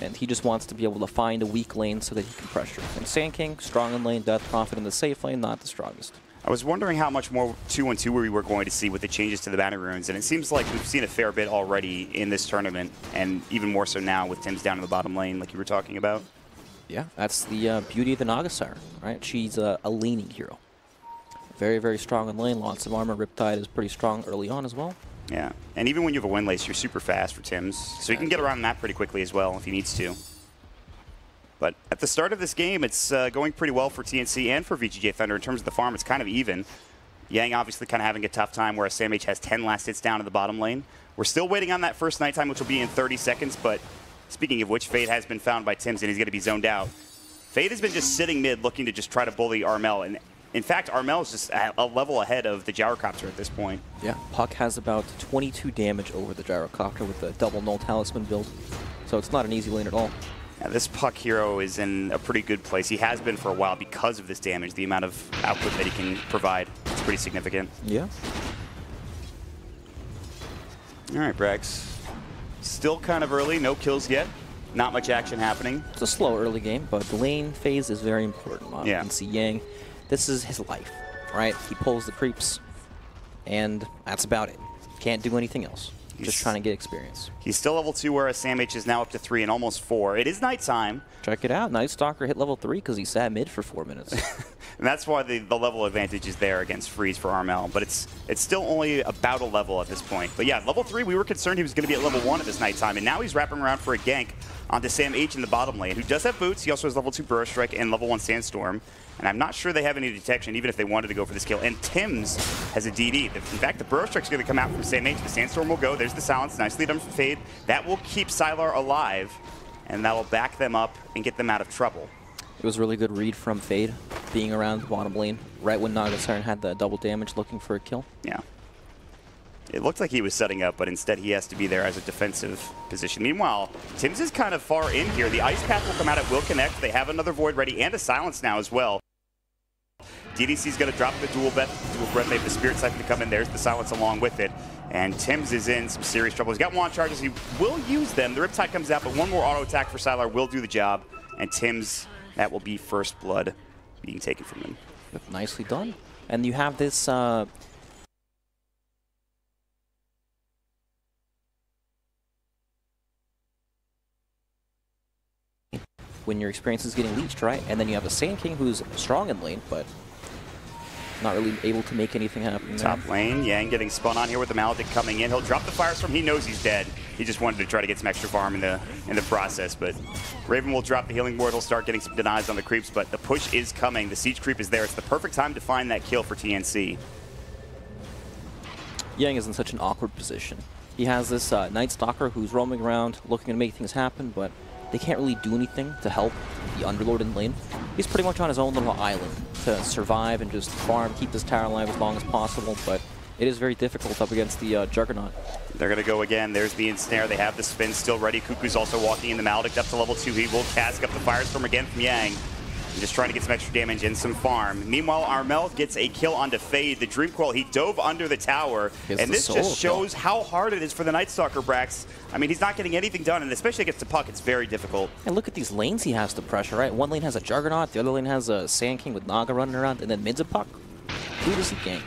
and he just wants to be able to find a weak lane so that he can pressure. And Sand King, strong in lane, Death Prophet in the safe lane, not the strongest. I was wondering how much more 2-on-2 we were going to see with the changes to the Banner Runes, and it seems like we've seen a fair bit already in this tournament, and even more so now with Tim's down in the bottom lane like you were talking about. Yeah, that's the beauty of the Naga Siren, right? She's a laning hero. Very, very strong in lane, lots of armor. Riptide is pretty strong early on as well. Yeah, and even when you have a Windlace, you're super fast for Tim's, so you can get around that pretty quickly as well if he needs to. But at the start of this game, it's going pretty well for TNC and for VGJ Thunder in terms of the farm. It's kind of even. Yang obviously kind of having a tough time, whereas SamH has 10 last hits down in the bottom lane. We're still waiting on that first nighttime, which will be in 30 seconds, but speaking of which, Fade has been found by Tim's, and he's going to be zoned out. Fade has been just sitting mid, looking to just try to bully Armel, and in fact, Armel is just a level ahead of the Gyrocopter at this point. Yeah, Puck has about 22 damage over the Gyrocopter with the double Null Talisman build, so it's not an easy lane at all. Yeah, this Puck hero is in a pretty good place. He has been for a while because of this damage. The amount of output that he can provide is pretty significant. Yeah. All right, Brax. Still kind of early, no kills yet. Not much action happening. It's a slow early game, but the lane phase is very important. You can see Yang. This is his life, right? He pulls the creeps, and that's about it. Can't do anything else. Just trying to get experience. He's still level 2, whereas SamH is now up to 3 and almost 4. It is nighttime. Check it out. Night Stalker hit level 3 because he sat mid for 4 minutes. And that's why the level advantage is there against Freeze for Armel. But it's still only about a level at this point. But yeah, level 3, we were concerned he was going to be at level 1 at this nighttime. And now he's wrapping around for a gank onto SamH in the bottom lane, who does have boots. He also has level 2 Burrow Strike and level 1 Sandstorm. And I'm not sure they have any detection, even if they wanted to go for this kill. And Tim's has a DD. In fact, the Burrow Strike's going to come out from SamH. The Sandstorm will go. There's the silence. Nicely done from Fade. That will keep Sylar alive, and that will back them up and get them out of trouble. It was a really good read from Fade, being around the bottom lane, right when Naga Siren had the double damage looking for a kill. Yeah. It looked like he was setting up, but instead he has to be there as a defensive position. Meanwhile, Tim's is kind of far in here. The Ice Path will come out. It will connect. They have another Void ready and a Silence now as well. DDC's going to drop the dual breath. They have the Spirit Siphon to come in. There's the Silence along with it. And Tim's is in some serious trouble. He's got wand charges. He will use them. The Riptide comes out, but one more auto attack for Sylar will do the job. And Tim's, that will be first blood being taken from him. Yep, nicely done. And you have this... when your experience is getting leached, right? And then you have a Sand King who's strong in lane, but not really able to make anything happen. Top lane, Yang getting spun on here with the Maledict coming in. He'll drop the Firestorm. He knows he's dead. He just wanted to try to get some extra farm in the process, but Raven will drop the Healing Ward. He'll start getting some denies on the creeps, but the push is coming. The Siege creep is there. It's the perfect time to find that kill for TNC. Yang is in such an awkward position. He has this Night Stalker who's roaming around looking to make things happen, but they can't really do anything to help the Underlord in lane. He's pretty much on his own little island to survive and just farm, keep this tower alive as long as possible, but it is very difficult up against the Juggernaut. They're going to go again. There's the ensnare. They have the spin still ready. Cuckoo's also walking in the Maledict up to level 2. He will cast up the Firestorm again from Yang. Just trying to get some extra damage and some farm. Meanwhile, Armel gets a kill onto Fade. The Dreamcoil, he dove under the tower. And this just shows how hard it is for the Night Stalker, Brax. I mean, he's not getting anything done, and especially against the Puck, it's very difficult. And look at these lanes he has to pressure, right? One lane has a Juggernaut, the other lane has a Sand King with Naga running around, and then mid's a Puck. Who does he gank?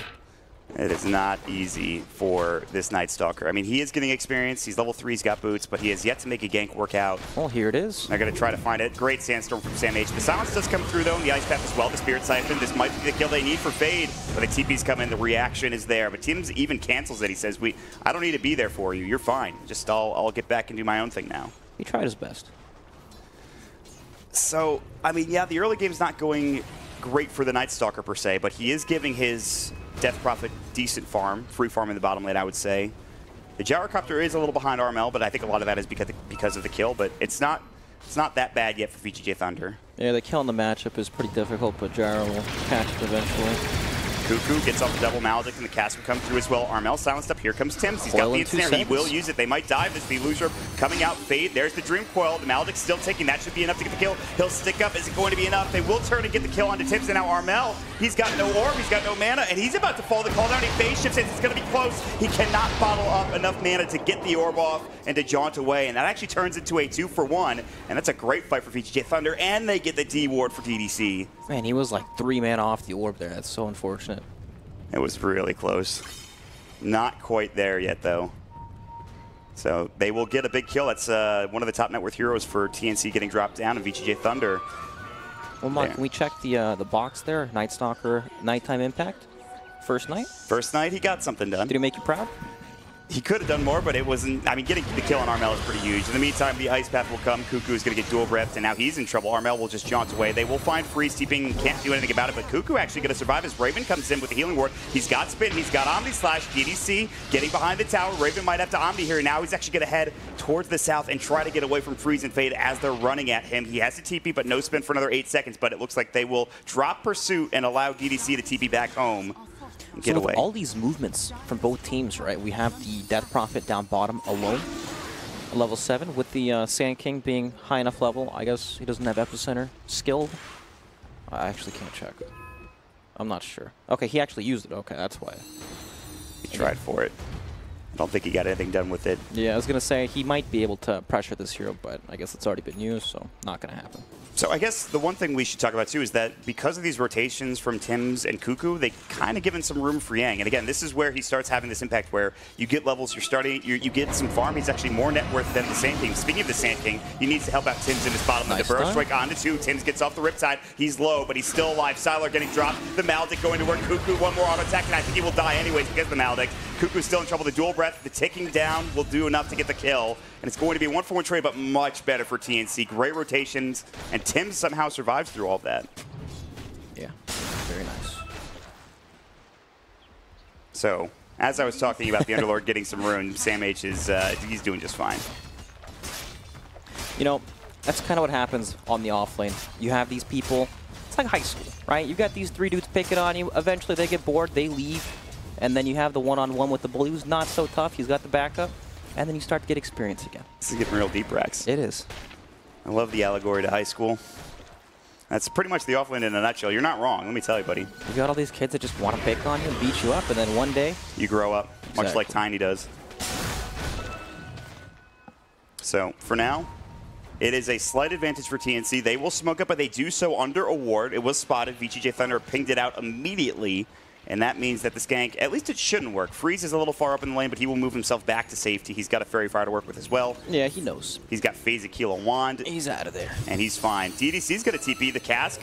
It is not easy for this Night Stalker. I mean, he is getting experience. He's level 3, he's got boots, but he has yet to make a gank work out. Well, here it is. They're going to try to find it. Great Sandstorm from SamH. The Silence does come through, though, and the Ice Path as well. The Spirit Siphon. This might be the kill they need for Fade, but the TP's come in. The reaction is there, but Tim's even cancels it. He says, I don't need to be there for you. You're fine. Just I'll get back and do my own thing now. He tried his best. So, I mean, yeah, the early game's not going great for the Night Stalker, per se, but he is giving his Death Prophet decent farm, free farm in the bottom lane, I would say. The Gyrocopter is a little behind Armel, but I think a lot of that is because of the kill, but it's not that bad yet for VGJ Thunder. Yeah, the kill in the matchup is pretty difficult, but Gyro will catch it eventually. Cuckoo gets off the double Maledict, and the cast will come through as well. Armel silenced up. Here comes Tims. He's got the ensnare. He will use it. They might dive this. The Illusion coming out. Fade. There's the Dream Coil. The Maledict's still taking. That should be enough to get the kill. He'll stick up. Is it going to be enough? They will turn and get the kill onto Tims. And now Armel, he's got no orb. He's got no mana. And he's about to fall the call down. He phase shifts. It's going to be close. He cannot bottle up enough mana to get the orb off and to jaunt away. And that actually turns into a 2-for-1. And that's a great fight for VGJ Thunder. And they get the D ward for TDC. Man, he was like 3 mana off the orb there. That's so unfortunate. It was really close. Not quite there yet, though. So they will get a big kill. That's one of the top net worth heroes for TNC getting dropped down, and VGJ Thunder. Well, Mark, can we check the box there? Night Stalker, Nighttime Impact? First night? First night, he got something done. Did he make you proud? He could have done more, but it wasn't. I mean, getting the kill on Armel is pretty huge. In the meantime, the Ice Path will come. Cuckoo is going to get dual repped, and now he's in trouble. Armel will just jaunt away. They will find Freeze Teeping. Can't do anything about it, but Cuckoo actually going to survive as Raven comes in with the healing ward. He's got Spin. He's got Omni Slash. DDC getting behind the tower. Raven might have to Omni here. Now he's actually going to head towards the south and try to get away from Freeze and Fade as they're running at him. He has to TP, but no Spin for another 8 seconds, but it looks like they will drop Pursuit and allow DDC to TP back home. Get so away. All these movements from both teams, right? We have the Death Prophet down bottom alone, level 7, with the Sand King being high enough level. I guess he doesn't have Epicenter skilled. I actually can't check. I'm not sure. Okay, he actually used it. Okay, that's why. He tried for it. I don't think he got anything done with it. Yeah, I was going to say he might be able to pressure this hero, but I guess it's already been used, so not going to happen. So I guess the one thing we should talk about too is that because of these rotations from Tims and Cuckoo, they kind of given some room for Yang. And again, this is where he starts having this impact where you get levels, you get some farm. He's actually more net worth than the Sand King. Speaking of the Sand King, he needs to help out Tims in his bottom. Nice the Burrow Strike onto 2. Tims gets off the Riptide. He's low, but he's still alive. Sylar getting dropped. The Maledict going to work. Cuckoo, one more auto attack, and I think he will die anyways because of the Maledict. Cuckoo's still in trouble. The dual breath, the ticking down will do enough to get the kill. And it's going to be a 1-for-1 trade, but much better for TNC. Great rotations, and Tims somehow survives through all of that. Yeah, very nice. So, as I was talking about the Underlord getting some ruin, Sam H is he's doing just fine. You know, that's kind of what happens on the offlane. You have these people, it's like high school, right? You got these 3 dudes picking on you. Eventually they get bored, they leave. And then you have the one-on-one with the bully who's not so tough. He's got the backup. And then you start to get experience again. This is getting real deep, Rex. It is. I love the allegory to high school. That's pretty much the offlane in a nutshell. You're not wrong, let me tell you, buddy. You got all these kids that just want to pick on you and beat you up, and then one day... you grow up, exactly. Much like Tiny does. So, for now, it is a slight advantage for TNC. They will smoke up, but they do so under a ward. It was spotted. VGJ Thunder pinged it out immediately. And that means that the Skank, at least it shouldn't work. Freeze is a little far up in the lane, but he will move himself back to safety. He's got a Fairy Fire to work with as well. Yeah, he knows. He's got Phase Aquila Wand. He's out of there. And he's fine. DDC's going to TP the Cask.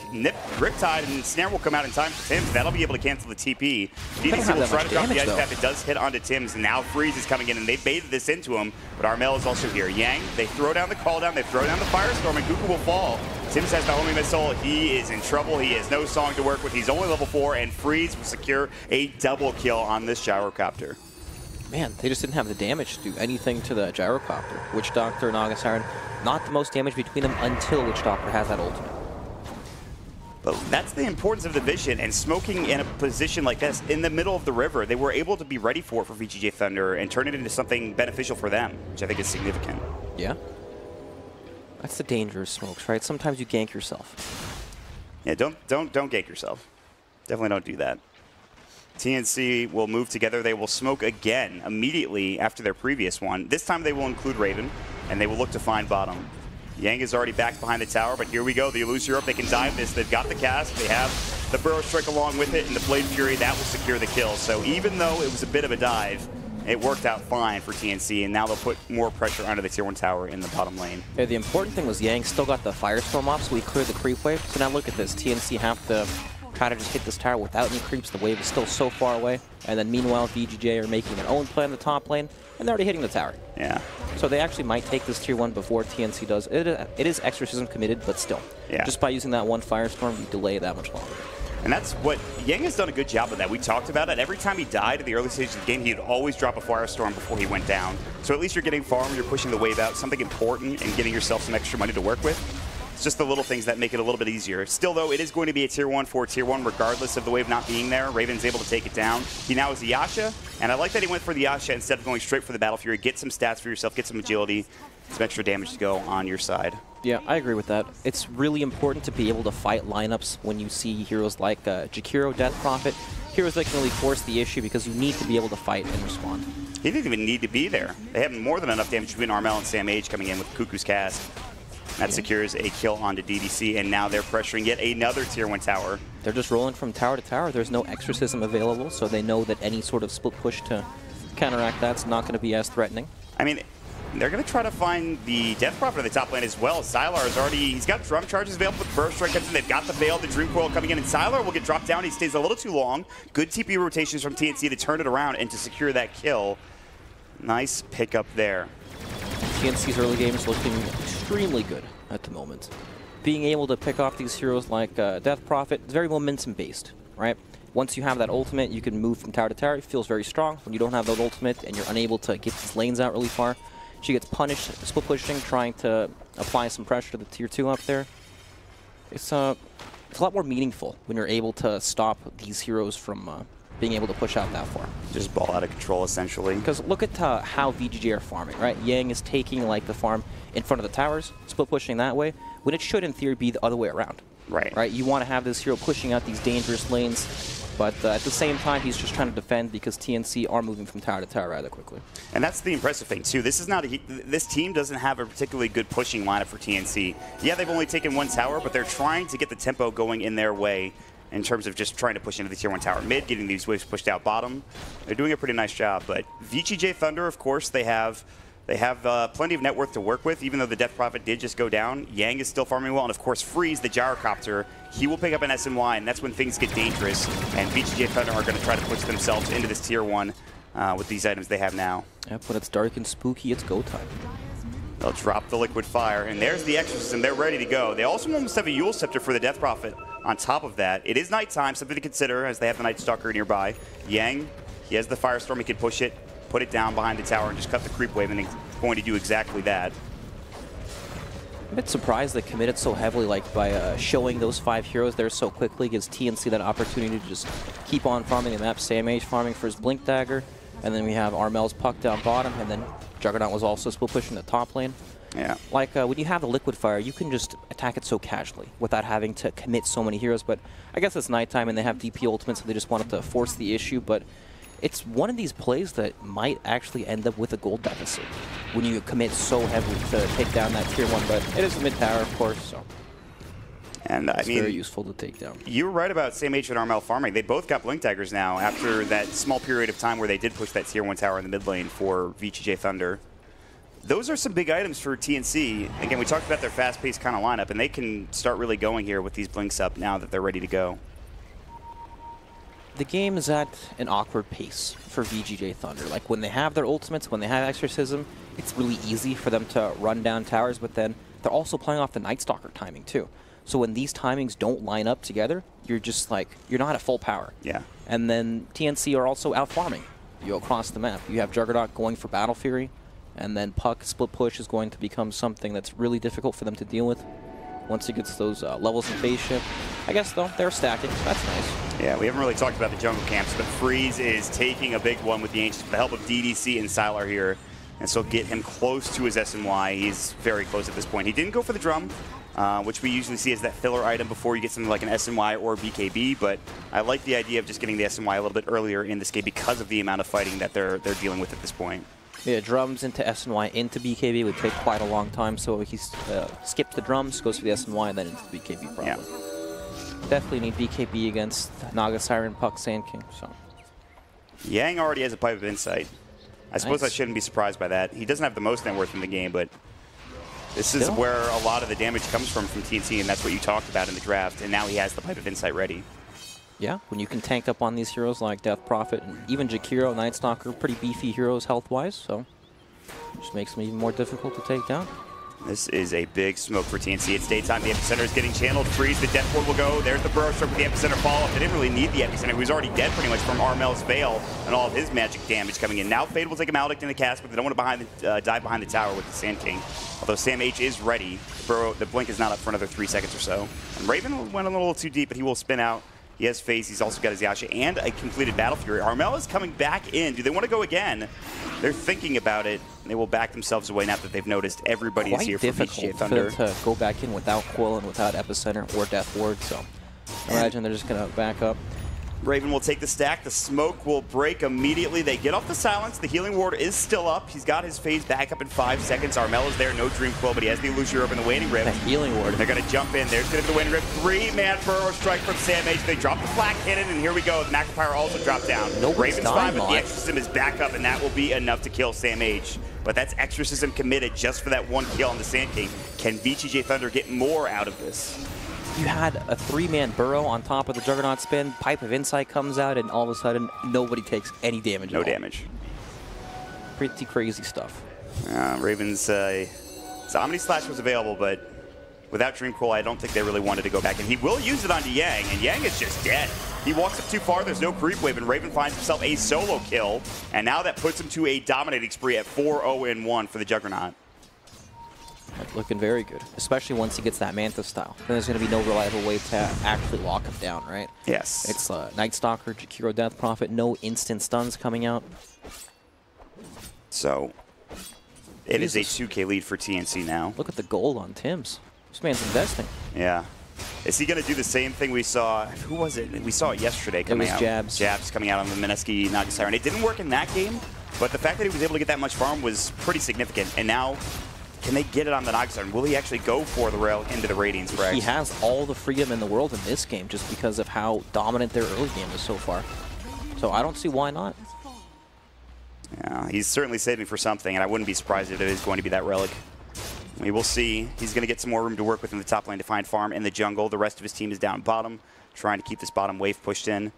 Riptide and Snare will come out in time for Tims. That'll be able to cancel the TP. DDC will try to drop the Ice Path. It does hit onto Tims, and now Freeze is coming in, and they baited this into him. But Armel is also here. Yang, they throw down the call down, they throw down the Firestorm, and Cuckoo will fall. Tims has the homing missile. He is in trouble. He has no song to work with. He's only level 4, and Freeze will secure a double kill on this Gyrocopter. Man, they just didn't have the damage to do anything to the Gyrocopter. Witch Doctor and August Siren, not the most damage between them until Witch Doctor has that ultimate. But that's the importance of the vision, and smoking in a position like this in the middle of the river, they were able to be ready for VGJ Thunder and turn it into something beneficial for them, which I think is significant. Yeah. That's the danger of smokes, right? Sometimes you gank yourself. Yeah, don't gank yourself. Definitely don't do that. TNC will move together. They will smoke again immediately after their previous one. This time they will include Raven, and they will look to find bottom. Yang is already back behind the tower, but here we go. The Illusion up. They can dive this. They've got the cast. They have the Burrow Strike along with it, and the Blade Fury. That will secure the kill. So even though it was a bit of a dive, it worked out fine for TNC, and now they'll put more pressure onto the Tier 1 tower in the bottom lane. Yeah, the important thing was Yang still got the Firestorm off, so he cleared the creep wave. So now look at this. TNC have to try to just hit this tower without any creeps. The wave is still so far away. And then meanwhile, VGJ are making their own play on the top lane, and they're already hitting the tower. Yeah. So they actually might take this Tier 1 before TNC does. It is Exorcism committed, but still. Yeah. Just by using that one Firestorm, you delay it that much longer. And that's what Yang has done a good job of that. We talked about it. Every time he died in the early stages of the game, he would always drop a Firestorm before he went down. So at least you're getting farm, you're pushing the wave out, something important, and getting yourself some extra money to work with. It's just the little things that make it a little bit easier. Still, though, it is going to be a Tier 1 for Tier 1, regardless of the wave not being there. Raven's able to take it down. He now has the Yasha, and I like that he went for the Yasha instead of going straight for the Battle Fury. Get some stats for yourself, get some agility, some extra damage to go on your side. Yeah, I agree with that. It's really important to be able to fight lineups when you see heroes like Jakiro, Death Prophet, heroes that can really force the issue because you need to be able to fight and respond. He didn't even need to be there. They had more than enough damage between Armel and Sam H coming in with Cuckoo's Cast. That secures a kill onto DDC, and now they're pressuring yet another Tier 1 tower. They're just rolling from tower to tower. There's no exorcism available, so they know that any sort of split push to counteract that's not going to be as threatening. I mean, they're going to try to find the Death Prophet at the top lane as well. Sylar is already, he's got drum charges available with Burst Strike. They've got the Veil, the Dream Coil coming in, and Sylar will get dropped down. He stays a little too long. Good TP rotations from TNC to turn it around and to secure that kill. Nice pickup there. TNC's early game is looking extremely good at the moment. Being able to pick off these heroes like Death Prophet is very momentum-based, right? Once you have that ultimate, you can move from tower to tower. It feels very strong. When you don't have that ultimate and you're unable to get these lanes out really far, she gets punished, split pushing, trying to apply some pressure to the Tier 2 up there. It's a lot more meaningful when you're able to stop these heroes from being able to push out that far. Just ball out of control, essentially. Because look at how VGJ are farming, right? Yang is taking like the farm in front of the towers, split pushing that way, when it should, in theory, be the other way around. Right? You want to have this hero pushing out these dangerous lanes, but at the same time, he's just trying to defend because TNC are moving from tower to tower rather quickly. And that's the impressive thing, too. This is not this team doesn't have a particularly good pushing lineup for TNC. Yeah, they've only taken one tower, but they're trying to get the tempo going in their way in terms of just trying to push into the Tier 1 tower mid, getting these waves pushed out bottom. They're doing a pretty nice job, but VGJ Thunder, of course, they have plenty of net worth to work with, even though the Death Prophet did just go down. Yang is still farming well, and of course, Freeze, the Gyrocopter, he will pick up an SNY, and that's when things get dangerous, and VGJ Thunder are going to try to push themselves into this Tier 1 with these items they have now. Yep, when it's dark and spooky, it's go time. They'll drop the Liquid Fire, and there's the Exorcism. They're ready to go. They also almost have a Yule Scepter for the Death Prophet. On top of that, it is nighttime, something to consider as they have the Night Stalker nearby. Yang, he has the Firestorm. He can push it, put it down behind the tower, and just cut the creep wave, and he's going to do exactly that. I'm a bit surprised they committed so heavily, like by showing those 5 heroes there so quickly. Gives TNC that opportunity to just keep on farming the map. Sam H farming for his Blink Dagger, and then we have Armel's Puck down bottom, and then Juggernaut was also split pushing the top lane. Yeah. Like when you have the Liquid Fire, you can just attack it so casually without having to commit so many heroes. But I guess it's nighttime and they have DP ultimates, so they just wanted to force the issue. But it's one of these plays that might actually end up with a gold deficit when you commit so heavily to take down that Tier 1. But it is a mid tower, of course, so. And I mean, very useful to take down. You were right about Sam H and Armel farming. They both got Blink Daggers now after that small period of time where they did push that Tier 1 tower in the mid lane for VGJ Thunder. Those are some big items for TNC. Again, we talked about their fast-paced kind of lineup, and they can start really going here with these Blinks up now that they're ready to go. The game is at an awkward pace for VGJ Thunder. Like when they have their ultimates, when they have Exorcism, it's really easy for them to run down towers, but then they're also playing off the Night Stalker timing too. So when these timings don't line up together, you're just like, you're not at full power. Yeah. And then TNC are also out farming you across the map. You have Juggernaut going for Battle Fury, and then Puck split push is going to become something that's really difficult for them to deal with once he gets those levels in phase shift. I guess, though, they're stacking, so that's nice. Yeah, we haven't really talked about the jungle camps, but Freeze is taking a big one with the Ancients with the help of DDC and Sylar here, and so get him close to his SNY. He's very close at this point. He didn't go for the drum, which we usually see as that filler item before you get something like an SNY or BKB, but I like the idea of just getting the SNY a little bit earlier in this game because of the amount of fighting that they're dealing with at this point. Yeah, drums into SNY into BKB would take quite a long time, so he skips the drums, goes for the SNY, and then into the BKB probably. Yeah. Definitely need BKB against Naga Siren, Puck, Sand King. So. Yang already has a Pipe of Insight. I suppose I shouldn't be surprised by that. He doesn't have the most net worth in the game, but this is where a lot of the damage comes from TNC, and that's what you talked about in the draft, and now he has the Pipe of Insight ready. Yeah, when you can tank up on these heroes like Death Prophet and even Jakiro, Night Stalker, pretty beefy heroes health-wise, so just makes them even more difficult to take down. This is a big smoke for TNC. It's daytime. The epicenter is getting channeled. Freeze. The death ward will go. There's the burrow stroke with the epicenter follow-up. They didn't really need the epicenter. He was already dead pretty much from Armel's Veil and all of his magic damage coming in. Now Fade will take a Maledict in the cast, but they don't want to dive behind the tower with the Sand King. Although Sam H is ready. The blink is not up for another 3 seconds or so. And Raven went a little too deep, but he will spin out. He has Phase, he's also got his Yasha, and a completed Battle Fury. Armel is coming back in. Do they want to go again? They're thinking about it. They will back themselves away now that they've noticed everybody is here for VGJ Thunder. To go back in without Coil and without Epicenter or Death Ward, so I imagine they're just going to back up. Raven will take the stack. The smoke will break immediately. They get off the silence. The healing ward is still up. He's got his phase back up in 5 seconds. Armel is there. No Dream Quill, but he has the Illusion Orb in the Waning Rift. The healing ward. They're going to jump in. There's going to be the Waning Rift. 3-man burrow strike from Sam H. They drop the Flak Cannon, and here we go. The Magnifier also dropped down. Raven's fine, but the Exorcism is back up, and that will be enough to kill Sam H. But that's Exorcism committed just for that 1 kill on the Sand King. Can VGJ Thunder get more out of this? You had a 3-man burrow on top of the Juggernaut spin, Pipe of Insight comes out, and all of a sudden, nobody takes any damage at all. No damage. Pretty crazy stuff. Raven's Omni Slash was available, but without Dream Coil, I don't think they really wanted to go back. And he will use it onto Yang, and Yang is just dead. He walks up too far, there's no creep wave, and Raven finds himself a solo kill, and now that puts him to a dominating spree at 4-0-1 for the Juggernaut. Looking very good, especially once he gets that Manta style. Then there's going to be no reliable way to actually lock him down, right? Yes. It's Night Stalker, Jakiro Death Prophet, no instant stuns coming out. So, it is a 2K lead for TNC now. Look at the gold on Tim's. This man's investing. Yeah. Is he going to do the same thing we saw? Who was it? We saw it yesterday coming out. Jabs. Jabs coming out on the Mineski Naga Siren. It didn't work in that game, but the fact that he was able to get that much farm was pretty significant. And now, can they get it on the Naga Siren? Will he actually go for the rail into the ratings for X? He has all the freedom in the world in this game just because of how dominant their early game is so far. So I don't see why not. Yeah, he's certainly saving for something, and I wouldn't be surprised if it is going to be that relic. We will see. He's going to get some more room to work with in the top lane to find farm in the jungle. The rest of his team is down bottom, trying to keep this bottom wave pushed in.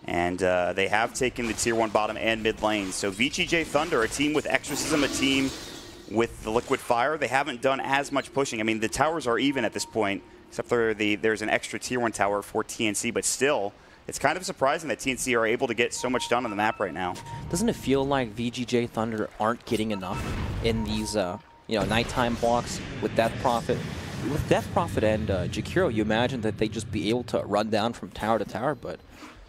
And they have taken the tier 1 bottom and mid lane. So VGJ Thunder, a team with Exorcism, a team with the Liquid Fire, they haven't done as much pushing. I mean, the towers are even at this point, except for there's an extra tier 1 tower for TNC, but still, it's kind of surprising that TNC are able to get so much done on the map right now. Doesn't it feel like VGJ Thunder aren't getting enough in these nighttime blocks with Death Prophet? With Death Prophet and Jakiro, you imagine that they'd just be able to run down from tower to tower, but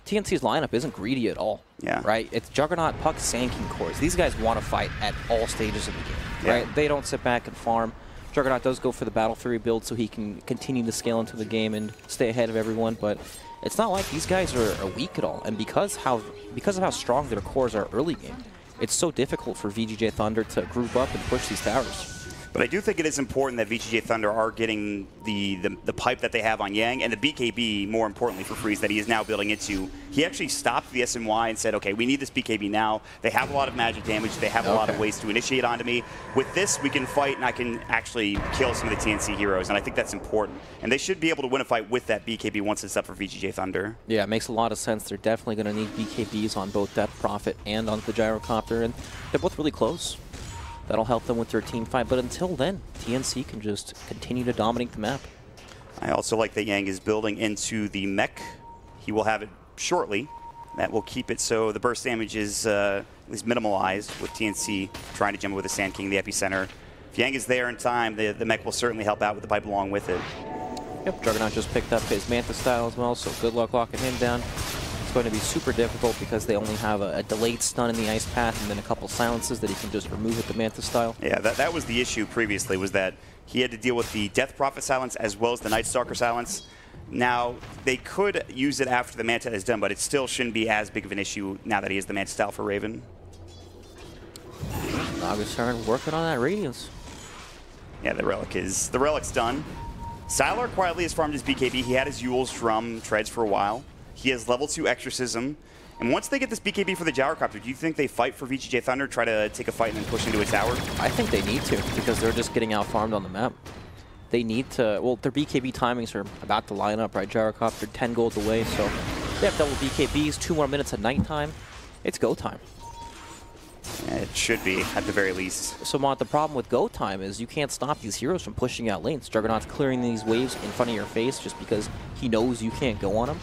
TNC's lineup isn't greedy at all. Yeah. Right? It's Juggernaut, Puck, Sand King cores. These guys want to fight at all stages of the game. Yeah. Right? They don't sit back and farm. Juggernaut does go for the Battle Fury build so he can continue to scale into the game and stay ahead of everyone, but it's not like these guys are weak at all. And because of how strong their cores are early game, it's so difficult for VGJ Thunder to group up and push these towers. But I do think it is important that VGJ Thunder are getting the pipe that they have on Yang and the BKB, more importantly for Freeze, that he is now building into. He actually stopped the SNY and said, okay, we need this BKB now. They have a lot of magic damage. They have a lot of ways to initiate onto me. With this, we can fight and I can actually kill some of the TNC heroes, and I think that's important. And they should be able to win a fight with that BKB once it's up for VGJ Thunder. Yeah, it makes a lot of sense. They're definitely going to need BKBs on both Death Prophet and on the Gyrocopter, and they're both really close. That'll help them with their team fight, but until then, TNC can just continue to dominate the map. I also like that Yang is building into the mech. He will have it shortly. That will keep it so the burst damage is at least minimalized with TNC trying to jump with the Sand King, the epicenter. If Yang is there in time, the mech will certainly help out with the pipe along with it. Yep, Juggernaut just picked up his Manta style as well, so good luck locking him down. It's going to be super difficult because they only have a delayed stun in the Ice Path and then a couple silences that he can just remove with the Manta style. Yeah, that was the issue previously, was that he had to deal with the Death Prophet silence as well as the Night Stalker silence. Now, they could use it after the Manta is done, but it still shouldn't be as big of an issue now that he has the Manta style for Raven. Naga Siren working on that radius. Yeah, the relic's done. Sylar quietly has farmed his BKB. He had his Yule's Drum treads for a while. He has level 2 Exorcism. And once they get this BKB for the Gyrocopter, do you think they fight for VGJ Thunder, try to take a fight and then push into a tower? I think they need to, because they're just getting out-farmed on the map. They need to, well, their BKB timings are about to line up, right? Gyrocopter 10 gold away, so they have double BKBs, 2 more minutes at nighttime. It's go time. It should be, at the very least. So, Mont, the problem with go time is you can't stop these heroes from pushing out lanes. Juggernaut's clearing these waves in front of your face just because he knows you can't go on him.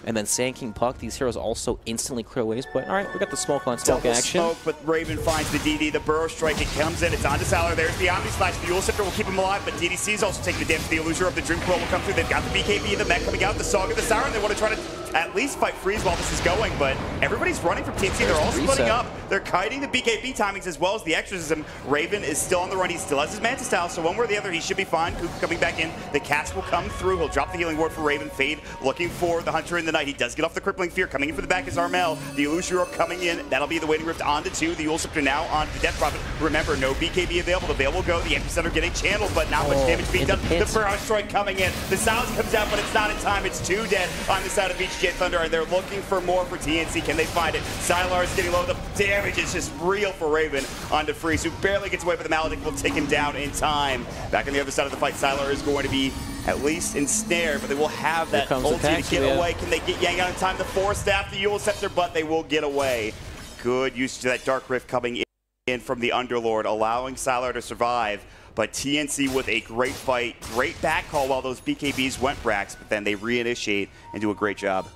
And then Sand King Puck, these heroes also instantly clear waves. But all right, we got the smoke on smoke action. Smoke, but Raven finds the DD, the Burrow Strike, it comes in, it's onto Salar. There's the Omni Slash, the Yule Scepter will keep him alive, but DDC is also taking the damage. The Illusion of the Dream Coil will come through. They've got the BKB, the mech coming out, the Saga, the Siren. They want to try to at least fight Freeze while this is going, but everybody's running from TNC. They're all splitting up. They're kiting the BKB timings as well as the Exorcism. Raven is still on the run. He still has his Manta Style, so one way or the other, he should be fine. Kuka coming back in. The cast will come through. He'll drop the Healing Ward for Raven. Fade looking for the Hunter in the Night. He does get off the Crippling Fear. Coming in for the back is Armel. The Illusion Orb coming in. That'll be the Waiting Rift onto 2. The Yule Scepter now on the Death Prophet. Remember, no BKB available. The Veil will go. The Epicenter getting channeled, but not much damage being done. The Burrow Strike coming in. The Silence comes out, but it's not in time. It's 2 dead on the side of VGJ Thunder, and they're looking for more for TNC. Can they find it? Sylar is getting low. The damage is just real for Raven onto Freeze, who barely gets away, but the Maledict will take him down in time. Back on the other side of the fight, Sylar is going to be at least ensnared, but they will have that ulti to get away. Can they get Yang out in time? The Force Staff, the Yule Scepter, but they will get away. Good use to that Dark Rift coming in from the Underlord, allowing Sylar to survive. But TNC with a great fight, great back call while those BKBs went racks, but then they reinitiate and do a great job.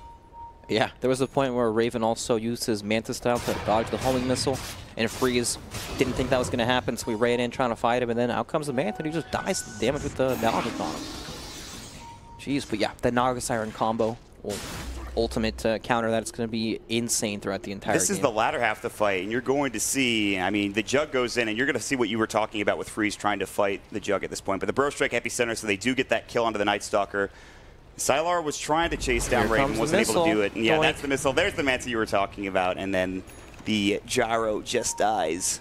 Yeah, there was a point where Raven also used his Manta Style to dodge the homing missile, and Freeze didn't think that was going to happen, so we ran in trying to fight him, and then out comes the Manta, and he just dies to the damage with the Maledict on him. Jeez, but yeah, the Naga Siren combo, ultimate counter, that's going to be insane throughout the entire game. This is the latter half of the fight, and you're going to see, I mean, the Jug goes in, and you're going to see what you were talking about with Freeze trying to fight the Jug at this point, but the Burrow Strike Epicenter, so they do get that kill onto the Night Stalker. Sylar was trying to chase down Raven, wasn't able to do it. And yeah, that's the missile. There's the Manta you were talking about, and then the Gyro just dies.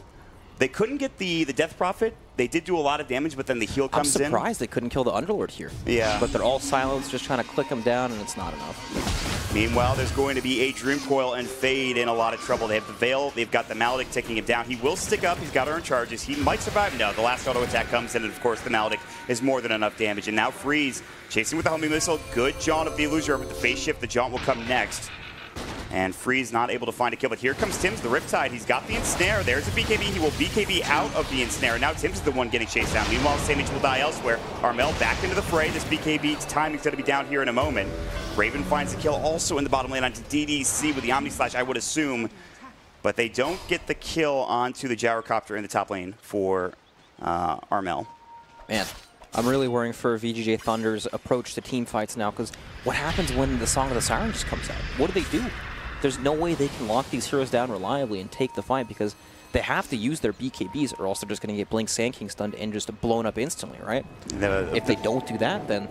They couldn't get the Death Prophet. They did do a lot of damage, but then the heal comes in. I'm surprised they couldn't kill the Underlord here. Yeah. But they're all silenced, just trying to click them down, and it's not enough. Meanwhile, there's going to be a Dream Coil and Fade in a lot of trouble. They have the Veil. They've got the Maledict taking him down. He will stick up. He's got to earn charges. He might survive. No, the last auto attack comes in, and of course, the Maledict is more than enough damage. And now Freeze chasing with the homing missile. Good jaunt of the Illusion, but the phase shift, the jaunt will come next. And Freeze not able to find a kill, but here comes Tim's, the Riptide. He's got the Ensnare. There's a BKB. He will BKB out of the Ensnare. Now Tim's the one getting chased down. Meanwhile, Samage will die elsewhere. Armel back into the fray. This BKB's timing's going to be down here in a moment. Raven finds the kill also in the bottom lane onto DDC with the Omni Slash, I would assume. But they don't get the kill onto the Gyrocopter in the top lane for Armel. Man, I'm really worrying for VGJ Thunder's approach to team fights now, because what happens when the Song of the Siren just comes out? What do? There's no way they can lock these heroes down reliably and take the fight, because they have to use their BKBs, or else they're just going to get Blink Sand King stunned and just blown up instantly, right? If they don't do that, then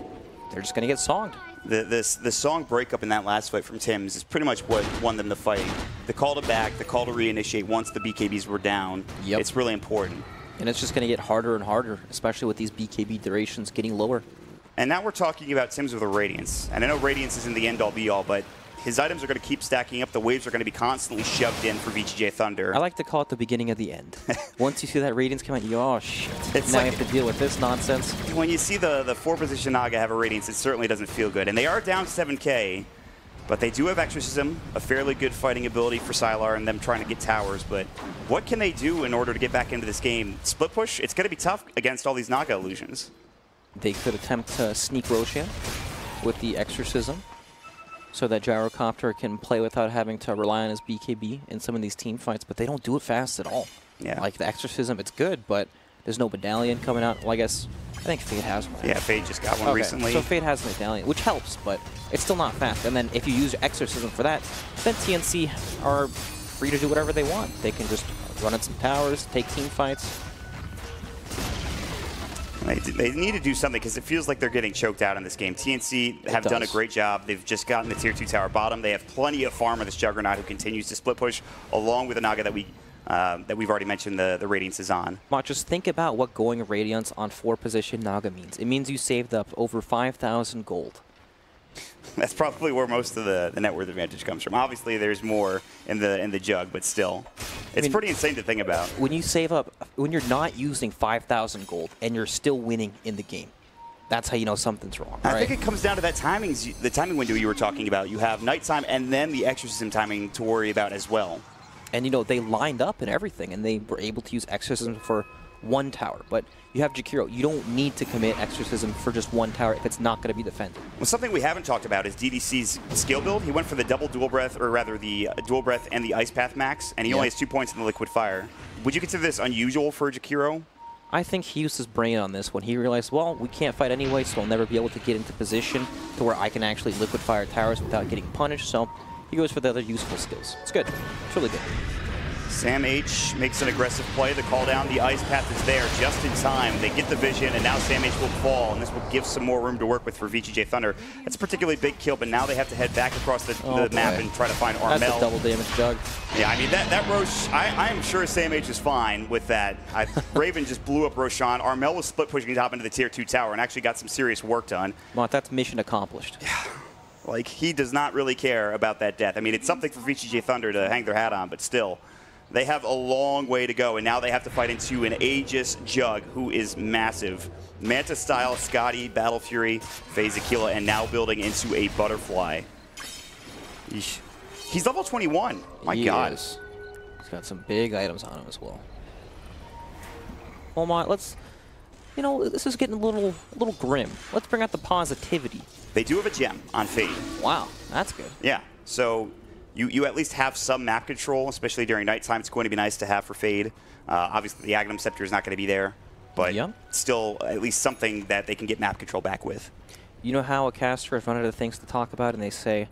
they're just going to get songed. The song breakup in that last fight from Tim's is pretty much what won them the fight. The call to back, the call to reinitiate once the BKBs were down. Yep. It's really important. And it's just going to get harder and harder, especially with these BKB durations getting lower. And now we're talking about Tim's with a Radiance. And I know Radiance isn't the end-all be-all, but his items are going to keep stacking up. The waves are going to be constantly shoved in for VGJ Thunder. I like to call it the beginning of the end. Once you see that Radiance come out, you go, oh shit. Now I have to deal with this nonsense. When you see the 4-position Naga have a Radiance, it certainly doesn't feel good. And they are down 7k, but they do have Exorcism, a fairly good fighting ability for Sylar and them trying to get towers. But what can they do in order to get back into this game? Split push? It's going to be tough against all these Naga illusions. They could attempt to sneak Roshan with the Exorcism, so that Gyrocopter can play without having to rely on his BKB in some of these team fights, but they don't do it fast at all. Yeah. Like the Exorcism, it's good, but there's no medallion coming out. Well, I think Fade has one. Yeah, Fade just got one recently. So Fade has a medallion, which helps, but it's still not fast. And then if you use Exorcism for that, then TNC are free to do whatever they want. They can just run in some towers, take team fights. They need to do something, because it feels like they're getting choked out in this game. TNC have done a great job. They've just gotten the tier 2 tower bottom. They have plenty of farm of this Juggernaut who continues to split push, along with the Naga that we've already mentioned the Radiance is on. Just think about what going Radiance on 4-position Naga means. It means you saved up over 5,000 gold. That's probably where most of the net worth advantage comes from. Obviously, there's more in the Jug, but still, it's pretty insane to think about. When you save up, when you're not using 5,000 gold and you're still winning in the game, that's how you know something's wrong. I think it comes down to that the timing window you were talking about. You have nighttime and then the Exorcism timing to worry about as well. And, you know, they lined up and everything, and they were able to use Exorcism for one tower. But you have Jakiro. You don't need to commit Exorcism for just one tower if it's not going to be defended. Well, something we haven't talked about is DDC's skill build. He went for the double dual breath, or rather the dual breath and the ice path max, and he only has 2 points in the liquid fire. Would you consider this unusual for Jakiro? I think he used his brain on this when he realized, well, we can't fight anyway, so I'll never be able to get into position to where I can actually liquid fire towers without getting punished. So he goes for the other useful skills. It's good. It's really good. Sam H makes an aggressive play. The call down, the ice path is there just in time. They get the vision, and now Sam H will fall, and this will give some more room to work with for VGJ Thunder. That's a particularly big kill, but now they have to head back across the map and try to find Armel. That's a double damage jug. Yeah, I mean, that Roche, I am sure Sam H is fine with that. Raven just blew up Roshan. Armel was split pushing top into the tier 2 tower and actually got some serious work done. Well, that's mission accomplished. Yeah. Like, he does not really care about that death. I mean, it's something for VGJ Thunder to hang their hat on, but still. They have a long way to go, and now they have to fight into an Aegis Jug, who is massive. Manta-style, Scotty, Battle Fury, FaZe Aquila, and now building into a Butterfly. Eesh. He's level 21. My God. He's got some big items on him as well. Well, let's, you know, this is getting a little grim. Let's bring out the positivity. They do have a gem on Fade. Wow, that's good. Yeah, so you at least have some map control, especially during nighttime. It's going to be nice to have for Fade. Obviously, the Agnum Scepter is not going to be there, but still at least something that they can get map control back with. You know how a caster is one of the things to talk about, and they say,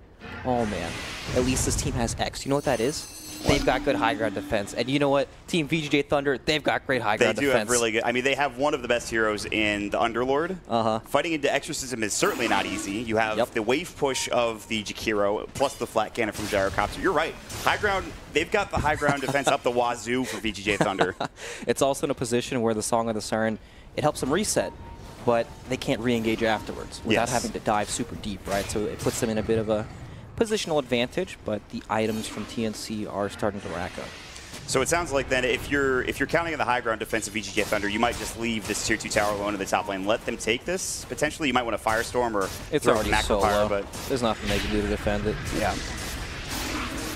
oh man, at least this team has X. You know what that is? They've got good high ground defense. And you know what? Team VGJ Thunder, they've got great high ground defense. They do have really good. I mean, they have one of the best heroes in the Underlord. Fighting into Exorcism is certainly not easy. You have the wave push of the Jakiro, plus the flat cannon from Gyrocopter. You're right. High ground, they've got the high ground defense up the wazoo for VGJ Thunder. It's also in a position where the Song of the Siren, it helps them reset, but they can't re-engage afterwards without having to dive super deep, right? So it puts them in a bit of a positional advantage, but the items from TNC are starting to rack up. So it sounds like then if you're counting on the high ground defense of VGJ Thunder, you might just leave this tier 2 tower alone in the top lane. Let them take this. Potentially, you might want to Firestorm or it's already so low. But there's nothing they can do to defend it. Yeah.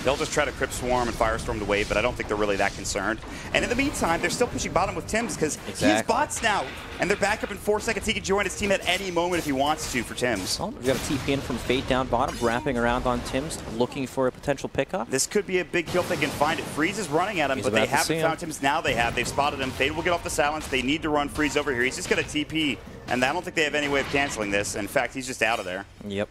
They'll just try to Crypt Swarm and Firestorm the wave, but I don't think they're really that concerned. And in the meantime, they're still pushing bottom with Tims because he has bots now. And they're back up in 4 seconds. He can join his team at any moment if he wants to for Tims. Oh, we've got a TP in from Fade down bottom, wrapping around on Tims, looking for a potential pickup. This could be a big kill if they can find it. Freeze is running at him, but they haven't found Tims. Now they have. They've spotted him. Fade will get off the silence. They need to run Freeze over here. He's just got a TP, and I don't think they have any way of canceling this. In fact, he's just out of there. Yep.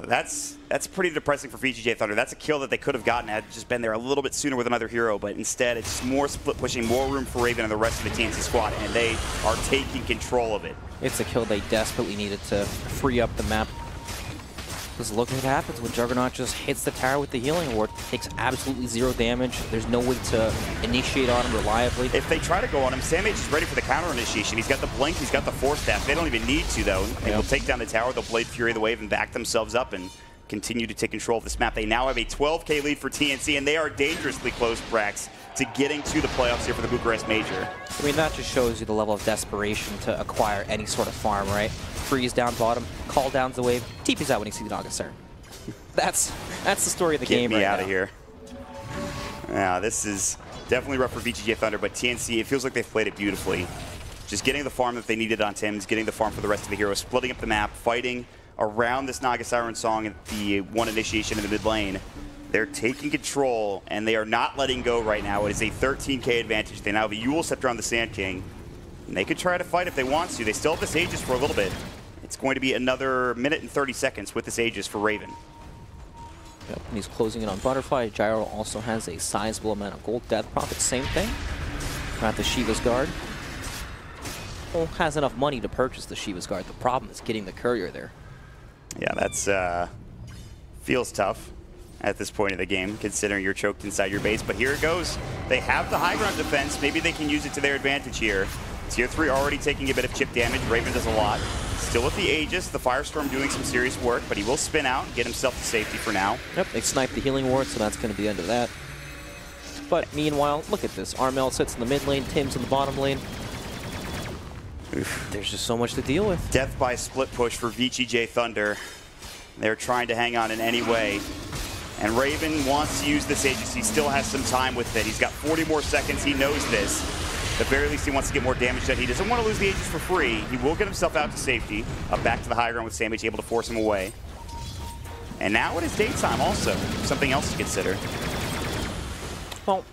That's pretty depressing for VGJ Thunder. That's a kill that they could have gotten had it just been there a little bit sooner with another hero, but instead it's more split pushing, more room for Raven and the rest of the TNC squad, and they are taking control of it. It's a kill they desperately needed to free up the map. Because look what happens when Juggernaut just hits the tower with the healing ward. Takes absolutely 0 damage. There's no way to initiate on him reliably. If they try to go on him, Sam H is ready for the counter initiation. He's got the blink, he's got the force staff. They don't even need to, though. They will take down the tower, they'll Blade Fury the wave and back themselves up and continue to take control of this map. They now have a 12K lead for TNC, and they are dangerously close, Brax, to getting to the playoffs here for the Bucharest Major. I mean, that just shows you the level of desperation to acquire any sort of farm, right? Freeze down bottom, call down the wave, TP's out when you see the Naga Siren. That's the story of the game right now. Get me out of here. Yeah, this is definitely rough for VGJ Thunder, but TNC, it feels like they've played it beautifully. Just getting the farm that they needed on Tims, getting the farm for the rest of the heroes, splitting up the map, fighting around this Naga Siren song at the one initiation in the mid lane. They're taking control, and they are not letting go right now. It is a 13K advantage. They now have a Yule Scepter on the Sand King, and they could try to fight if they want to. They still have this Aegis for a little bit. It's going to be another minute and 30 seconds with this Aegis for Raven. Yep, and he's closing in on Butterfly. Gyro also has a sizable amount of gold. Death Prophet, same thing. Got the Shiva's Guard. Well, has enough money to purchase the Shiva's Guard. The problem is getting the courier there. Yeah, that's feels tough at this point of the game, considering you're choked inside your base. But here it goes. They have the high ground defense. Maybe they can use it to their advantage here. Tier 3 already taking a bit of chip damage. Raven does a lot. Still with the Aegis, the Firestorm doing some serious work, but he will spin out and get himself to safety for now. Yep, they sniped the healing ward, so that's going to be the end of that. But meanwhile, look at this. Armel sits in the mid lane, Tim's in the bottom lane. Oof. There's just so much to deal with. Death by split push for VGJ Thunder. They're trying to hang on in any way. And Raven wants to use this Aegis. He still has some time with it. He's got 40 more seconds. He knows this. At the very least, he wants to get more damage done. He doesn't want to lose the Aegis for free. He will get himself out to safety. Back to the high ground with Samage, able to force him away. And now it is daytime also. Something else to consider. Well,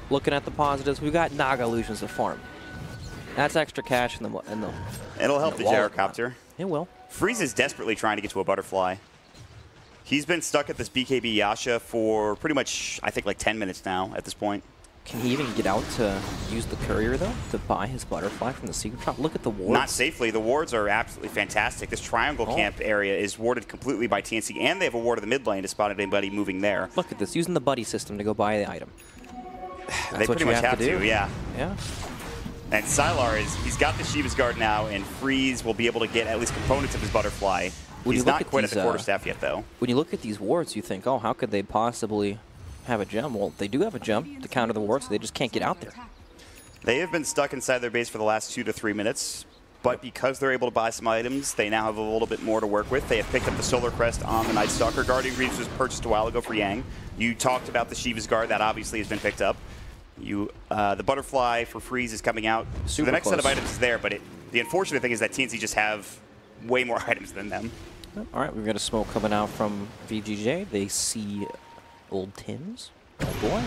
looking at the positives, we've got Naga Illusions to farm. That's extra cash in the It'll help the gyrocopter. It will. Freeze is desperately trying to get to a butterfly. He's been stuck at this BKB Yasha for pretty much, I think, like 10 minutes now at this point. Can he even get out to use the courier, though, to buy his butterfly from the secret shop? Look at the wards. Not safely. The wards are absolutely fantastic. This triangle camp area is warded completely by TNC, and they have a ward of the mid lane to spot anybody moving there. Look at this, using the buddy system to go buy the item. They pretty much have to, yeah. Yeah. And Sylar he's got the Shiva's Guard now, and Freeze will be able to get at least components of his butterfly. He's not quite at the quarterstaff yet, though. When you look at these wards, you think, oh, how could they possibly have a gem? Well, they do have a gem to counter the wards, so they just can't get out there. They have been stuck inside their base for the last 2 to 3 minutes, but because they're able to buy some items, they now have a little bit more to work with. They have picked up the Solar Crest on the Night Stalker. Guardian Greaves was purchased a while ago for Yang. You talked about the Shiva's Guard. That obviously has been picked up. The Butterfly for Freeze is coming out. So the next set of items is there, but the unfortunate thing is that TNC just have way more items than them. All right, we've got a smoke coming out from VGJ. They see old Tims. Oh boy.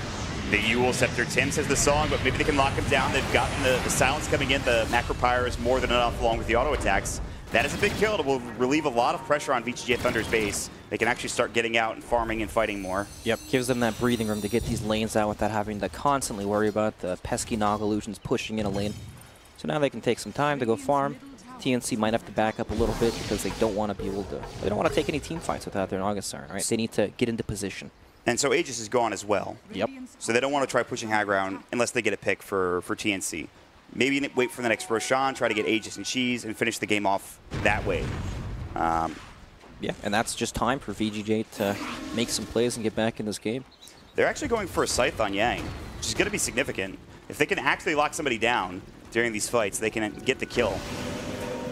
The Yule Scepter. Tim says the song, but maybe they can lock him down. They've gotten the silence coming in. The Macropyre is more than enough along with the auto attacks. That is a big kill. It will relieve a lot of pressure on VGJ Thunder's base. They can actually start getting out and farming and fighting more. Yep, gives them that breathing room to get these lanes out without having to constantly worry about the pesky Naga Illusions pushing in a lane. So now they can take some time to go farm. TNC might have to back up a little bit because they don't want to be able to. They don't want to take any team fights without their Naga Siren, right? They need to get into position. And so Aegis is gone as well. Yep. So they don't want to try pushing high ground unless they get a pick for TNC. Maybe wait for the next Roshan, try to get Aegis and Cheese, and finish the game off that way. Yeah, and that's just time for VGJ to make some plays and get back in this game. They're actually going for a Scythe on Yang, which is going to be significant. If they can actually lock somebody down during these fights, they can get the kill.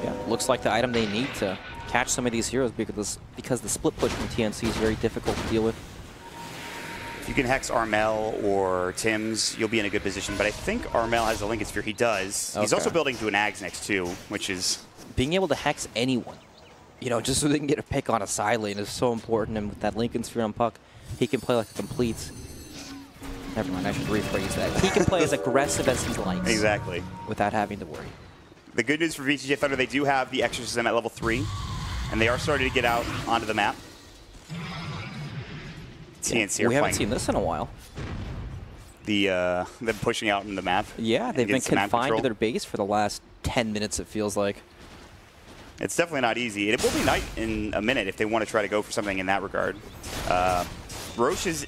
Yeah, looks like the item they need to catch some of these heroes because the split push from TNC is very difficult to deal with. If you can hex Armel or Tims, you'll be in a good position. But I think Armel has a Lincoln Sphere. He does. Okay. He's also building to an Ags next too, which is... Being able to hex anyone, you know, just so they can get a pick on a side lane is so important. And with that Lincoln Sphere on Puck, he can play like a complete... Never mind, I should rephrase that. He can play as aggressive as he likes. Exactly. Without having to worry. The good news for VGJ Thunder, they do have the Exorcism at level 3, and they are starting to get out onto the map. TNC we haven't seen this in a while. Them pushing out in the map. Yeah, they've been confined to their base for the last 10 minutes, it feels like. It's definitely not easy. It will be night in a minute if they want to try to go for something in that regard. Roche is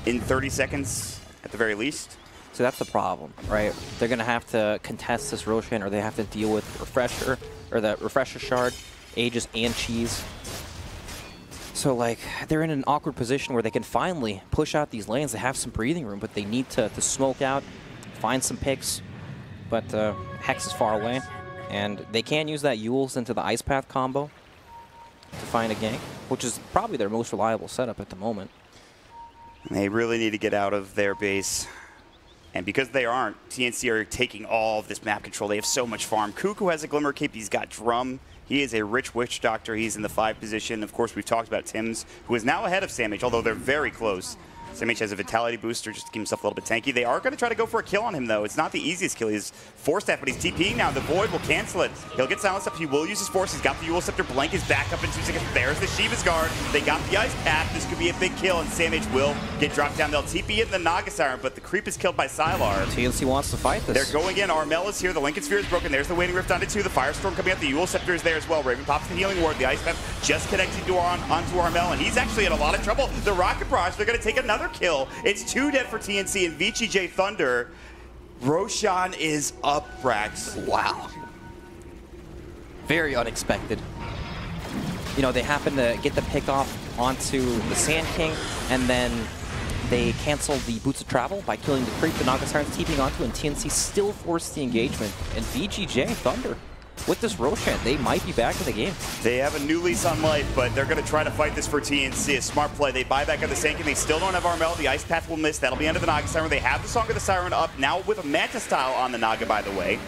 in 30 seconds at the very least. So that's the problem, right? They're going to have to contest this Roshan, or they have to deal with Refresher, or the Refresher Shard, Aegis, and Cheese. So, like, they're in an awkward position where they can finally push out these lanes. They have some breathing room, but they need to smoke out, find some picks. But Hex is far away, and they can use that Yules into the Ice Path combo to find a gank, which is probably their most reliable setup at the moment. They really need to get out of their base. And because they aren't, TNC are taking all of this map control. They have so much farm. Cuckoo has a Glimmer Cape. He's got Drum. He is a rich Witch Doctor. He's in the 5 position. Of course, we've talked about Tims, who is now ahead of Samage, although they're very close. Samage has a Vitality booster just to keep himself a little bit tanky. They are going to try to go for a kill on him, though. It's not the easiest kill. He's Force Staff, but he's TPing now. The Void will cancel it. He'll get silenced up. He will use his Force. He's got the Yule Scepter. Blank is back up in 2 seconds. There's the Shiva's Guard. They got the Ice Path. This could be a big kill, and Samage will get dropped down. They'll TP in the Naga Siren, but the creep is killed by Sylar. TNC wants to fight this. They're going in. Armel is here. The Lincoln Sphere is broken. There's the Waning Rift onto 2. The Firestorm coming out. The Yule Scepter is there as well. Raven pops the Healing Ward. The Ice Path just connecting to onto Armel, and he's actually in a lot of trouble. The Rocket Barrage, they're going to take another kill. It's 2 dead for TNC and VGJ Thunder. Roshan is up, Brax. Wow. Very unexpected. You know, they happen to get the pick off onto the Sand King, and then they cancel the Boots of Travel by killing the creep the Naga Siren's TPing onto, and TNC still forced the engagement. And VGJ Thunder with this Roshan, they might be back in the game. They have a new lease on life, but they're going to try to fight this for TNC. A smart play. They buy back on the Sankin. They still don't have Armel. The Ice Path will miss. That'll be end of the Naga Siren. They have the Song of the Siren up now with a Manta style on the Naga, by the way.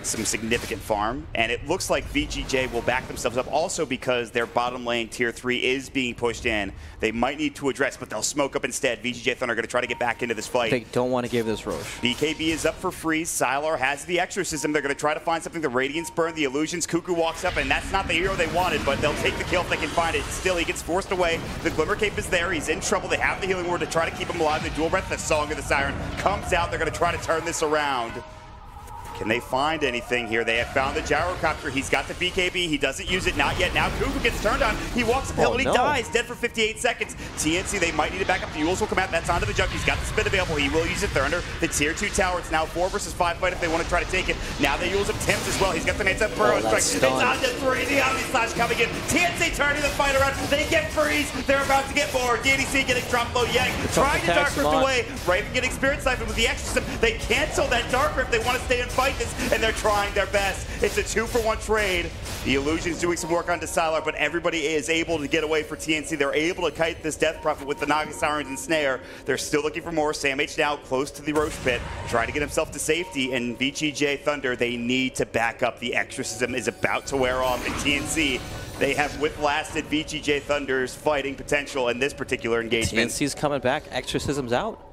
Some significant farm, and it looks like VGJ will back themselves up also because their bottom lane tier 3 is being pushed in. They might need to address, but they'll smoke up instead. VGJ Thunder are going to try to get back into this fight. They don't want to give this Roche. BKB is up for freeze. Sylar has the Exorcism. They're going to try to find something. The Radiance burn, the Illusions. Cuckoo walks up, and that's not the hero they wanted, but they'll take the kill if they can find it. Still, he gets forced away. The Glimmer Cape is there. He's in trouble. They have the Healing Word to try to keep him alive. The Dual Breath, the Song of the Siren comes out. They're going to try to turn this around. Can they find anything here? They have found the Gyrocopter. He's got the BKB. He doesn't use it. Not yet. Now Cuckoo gets turned on. He walks uphill and he dies. Dead for 58 seconds. TNC, they might need to back up. The Yules will come out. That's onto the Junk. He's got the spin available. He will use it. They're under the tier 2 tower. It's now 4 versus 5 fight if they want to try to take it. Now they use up Tim's as well. He's got the Manta Burrow strike. It's on to 3. The Omni Slash coming in. TNC turning the fight around. They get freeze. They're about to get more. DDC getting drop low. Yank trying to Dark Rift away. Raven getting Spirit Siphon with the Exorcism. They cancel that Dark Rift. They want to stay and fight this, and they're trying their best. It's a 2-for-1 trade. The Illusion's doing some work on Sylar, but everybody is able to get away for TNC. They're able to kite this Death Prophet with the Naga Sirens and Snare. They're still looking for more. Sam H now close to the Roche pit, trying to get himself to safety, and VGJ Thunder, they need to back up. The Exorcism is about to wear off, and TNC, they have whiplasted VGJ Thunder's fighting potential in this particular engagement. TNC's coming back. Exorcism's out.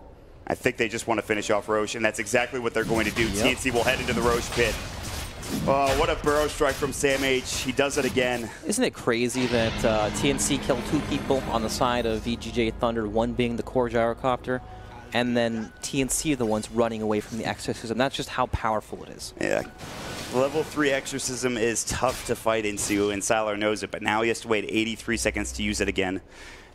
I think they just want to finish off Roche, and that's exactly what they're going to do. Yep. TNC will head into the Roche pit. Oh, what a burrow strike from Sam H. He does it again. Isn't it crazy that TNC killed 2 people on the side of VGJ Thunder, one being the core Gyrocopter, and then TNC are the ones running away from the Exorcism? That's just how powerful it is. Yeah. Level 3 Exorcism is tough to fight into, and Sylar knows it, but now he has to wait 83 seconds to use it again.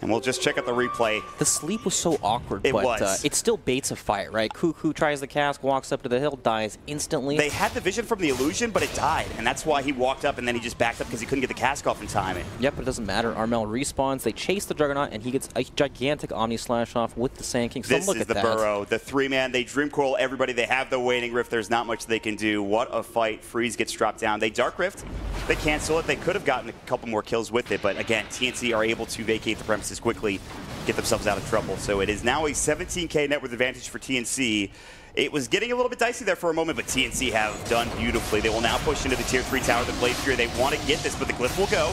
And we'll just check out the replay. The sleep was so awkward, but it still baits a fight, right? Cuckoo tries the cask, walks up to the hill, dies instantly. They had the vision from the Illusion, but it died, and that's why he walked up and then he just backed up because he couldn't get the cask off in time. Yep, but it doesn't matter. Armel respawns, they chase the Juggernaut, and he gets a gigantic Omni Slash off with the Sand King. So this is the burrow. The 3-man, they Dream Coil everybody. They have the Waiting Rift. There's not much they can do. What a fight. Freeze gets dropped down. They Dark Rift. They cancel it. They could have gotten a couple more kills with it, but again, TNC are able to vacate the premises quickly, get themselves out of trouble. So it is now a 17K net worth advantage for TNC. It was getting a little bit dicey there for a moment, but TNC have done beautifully. They will now push into the tier 3 tower, the Blade Fury. They want to get this, but the Glyph will go.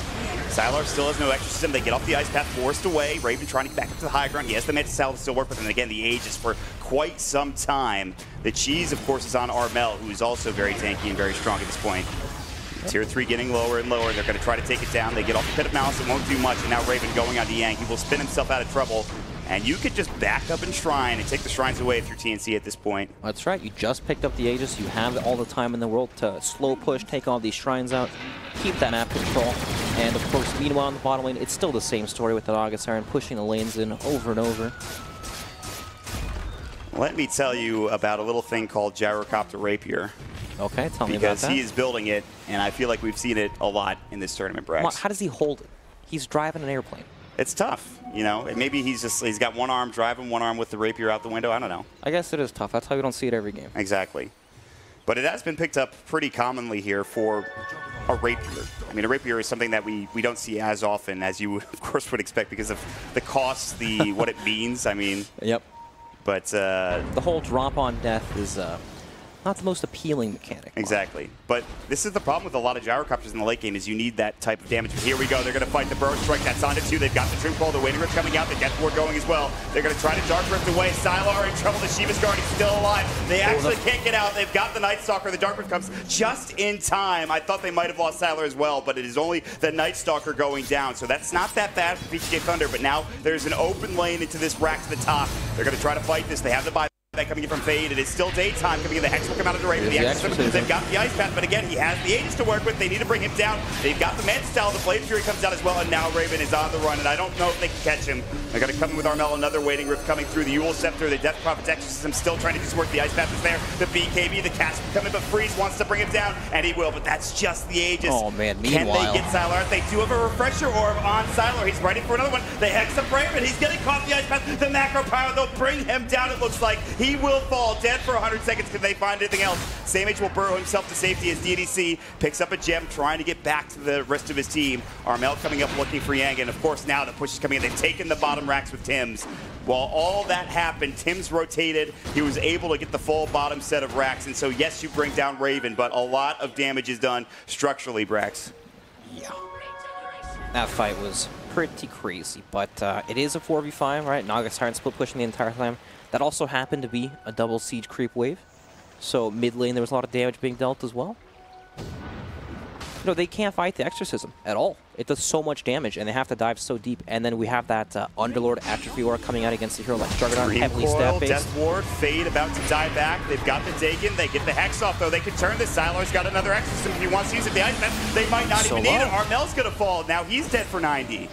Sylar still has no Exorcism. They get off the Ice Path, forced away. Raven trying to get back up to the high ground. Yes, the Manta Salve will still work with him. Again, the Age is for quite some time. The cheese, of course, is on Armel, who is also very tanky and very strong at this point. Tier 3 getting lower and lower. They're going to try to take it down. They get off the Pit of Malice. It won't do much. And now Raven going on to Yang. He will spin himself out of trouble. And you could just back up and Shrine and take the Shrines away if you're TNC at this point. That's right. You just picked up the Aegis. You have all the time in the world to slow push, take all these Shrines out, keep that map control. And, of course, meanwhile, in the bottom lane, it's still the same story with the Naga Siren pushing the lanes in over and over. Let me tell you about a little thing called Gyrocopter Rapier. Okay, tell me about that. Because he is building it, and I feel like we've seen it a lot in this tournament, Brax. How does he hold it? He's driving an airplane. It's tough, you know. Maybe he's got one arm driving, one arm with the rapier out the window. I don't know. I guess it is tough. That's why we don't see it every game. Exactly. But it has been picked up pretty commonly here for a rapier. I mean, a rapier is something that we don't see as often as you, of course, would expect because of the cost, what it means. I mean. Yep. But the whole drop on death is not the most appealing mechanic. Exactly. But this is the problem with a lot of Gyrocopters in the late game is you need that type of damage. But here we go. They're going to fight the Burrow Strike. That's on to 2. They've got the Dream Coil. The Waiting Rift coming out. The Death Ward going as well. They're going to try to Dark Rift away. Sylar in trouble. The Shiva's Guard is still alive. They actually can't get out. They've got the Night Stalker. The Dark Rift comes just in time. I thought they might have lost Sylar as well, but it is only the Night Stalker going down. So that's not that bad for VGJ Thunder, but now there's an open lane into this rack to the top. They're going to try to fight this. They have the buy coming in from Fade. It is still daytime coming in. The Hex will come out of the Raven. The Exorcism. They've got the Ice Path, but again, he has the Aegis to work with. They need to bring him down. They've got the Manta Style. The Blade Fury comes out as well, and now Raven is on the run, and I don't know if they can catch him. They're going to come in with Armel. Another Waiting Rift coming through. The Yule Scepter, the Death Prophet's Exorcism still trying to do some work. The Ice Path is there. The BKB, the Cask will come in, but Freeze wants to bring him down, and he will, but that's just the Aegis. Oh, man. Meanwhile, can they get Sylar? They do have a Refresher Orb on Sylar. He's ready for another one. They Hex up Raven. He's getting caught the Ice Path. The Macro Power, they'll bring him down, it looks like. He He will fall dead for 100 seconds. Can they find anything else? Samage will burrow himself to safety as DDC picks up a gem, trying to get back to the rest of his team. Armel coming up looking for Yang, and of course now the push is coming in. They've taken the bottom racks with Tims. While all that happened, Tims rotated. He was able to get the full bottom set of racks, and so yes, you bring down Raven, but a lot of damage is done structurally, Brax. Yeah. That fight was pretty crazy, but it is a 4v5, right? Naga Siren split pushing the entire time. That also happened to be a double siege creep wave. So mid lane, there was a lot of damage being dealt as well. You know, they can't fight the Exorcism at all. It does so much damage, and they have to dive so deep. And then we have that Underlord Atrophy Aura coming out against a hero like Juggernaut, heavily stat-based. Death Ward, Fade about to die back. They've got the Dagon. They get the Hex off, though. They can turn this. Sylar's got another Exorcism if he wants to use it. The Iceman, they might not even need it. Armel's going to fall. Now he's dead for 90.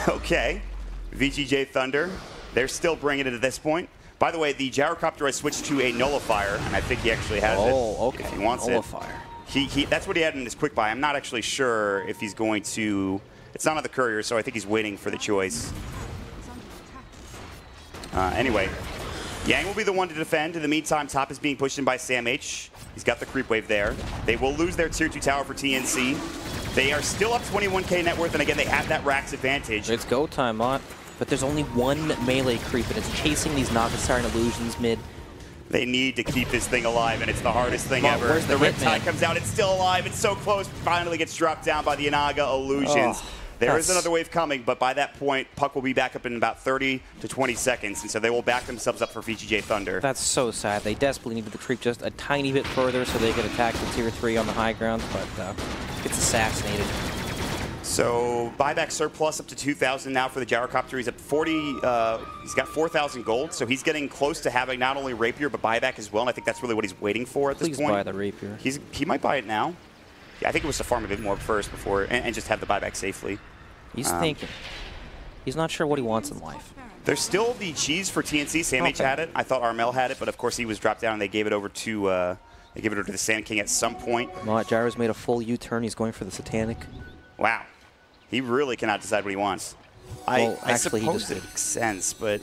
Okay. VGJ Thunder. They're still bringing it at this point. By the way, the Gyrocopter has switched to a Nullifier, and I think he actually has it. Oh, okay. If he wants Nullifier. That's what he had in his quick buy. I'm not actually sure if he's going to... It's not on the courier, so I think he's waiting for the choice. Anyway, Yang will be the one to defend. In the meantime, top is being pushed in by Sam H. He's got the creep wave there. They will lose their tier 2 tower for TNC. They are still up 21k net worth, and again, they have that Rax advantage. It's go time, Mott. But there's only one melee creep, and it's chasing these Naga Siren illusions mid. They need to keep this thing alive, and it's the hardest thing ever. Where's the Riptide comes out, it's still alive, it's so close, finally gets dropped down by the Inaga illusions. Oh, there is another wave coming, but by that point, Puck will be back up in about 30 to 20 seconds, and so they will back themselves up for VGJ Thunder. That's so sad. They desperately needed the creep just a tiny bit further so they could attack the tier 3 on the high ground, but it's assassinated. So buyback surplus up to 2,000 now for the Gyrocopter. He's at 40. He's got 4,000 gold, so he's getting close to having not only Rapier but buyback as well. And I think that's really what he's waiting for at this point. Please buy the Rapier. He might buy it now. Yeah, I think it was to farm a bit more first before and just have the buyback safely. He's thinking. He's not sure what he wants in life. There's still the cheese for TNC. Sam H had it. I thought Armel had it, but of course he was dropped down and they gave it over to the Sand King at some point. Well, Gyro's made a full U-turn. He's going for the Satanic. Wow. He really cannot decide what he wants. Well, I suppose it makes sense, but